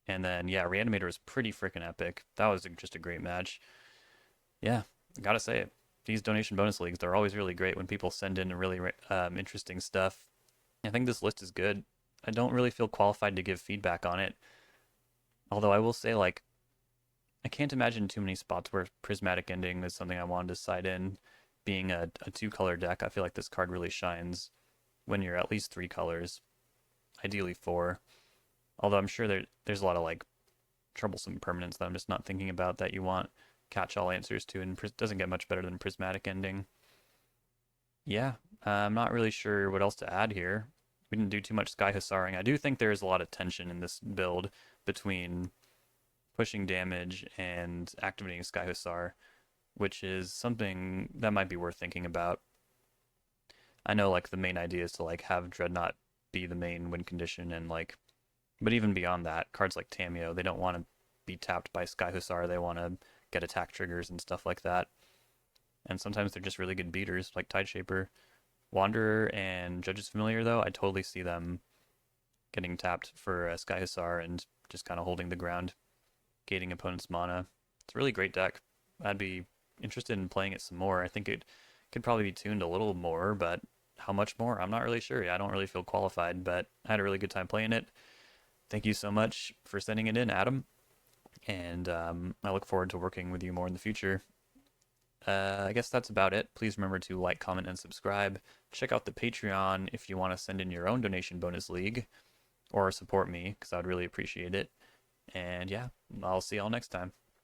And then, yeah, Reanimator is pretty freaking epic. That was just a great match. Yeah, Gotta say it. These donation bonus leagues, they're always really great when people send in really interesting stuff. I think this list is good. I don't really feel qualified to give feedback on it. Although I will say, like, I can't imagine too many spots where Prismatic Ending is something I wanted to side in. Being a two-color deck, I feel like this card really shines when you're at least three colors, ideally four. Although I'm sure there's a lot of like troublesome permanents that I'm just not thinking about that you want catch-all answers to, and doesn't get much better than Prismatic Ending. Yeah, I'm not really sure what else to add here. We didn't do too much Sky Hussaring. I do think there is a lot of tension in this build between pushing damage and activating Sky Hussar, which is something that might be worth thinking about. I know like the main idea is to like have Dreadnought be the main win condition and like, but even beyond that, cards like Tamiyo, they don't want to be tapped by Sky Hussar. They want to get attack triggers and stuff like that. And sometimes they're just really good beaters like Tideshaper. Wanderer and Judge's Familiar though, I totally see them getting tapped for Sky Hussar and just kind of holding the ground, gating opponent's mana. It's a really great deck. I'd be interested in playing it some more. I think it could probably be tuned a little more, but how much more? I'm not really sure. I don't really feel qualified, but I had a really good time playing it. Thank you so much for sending it in, Adam. And I look forward to working with you more in the future. I guess that's about it. Please remember to like, comment, and subscribe. Check out the Patreon if you want to send in your own donation bonus league or support me because I would really appreciate it. And yeah, I'll see y'all next time.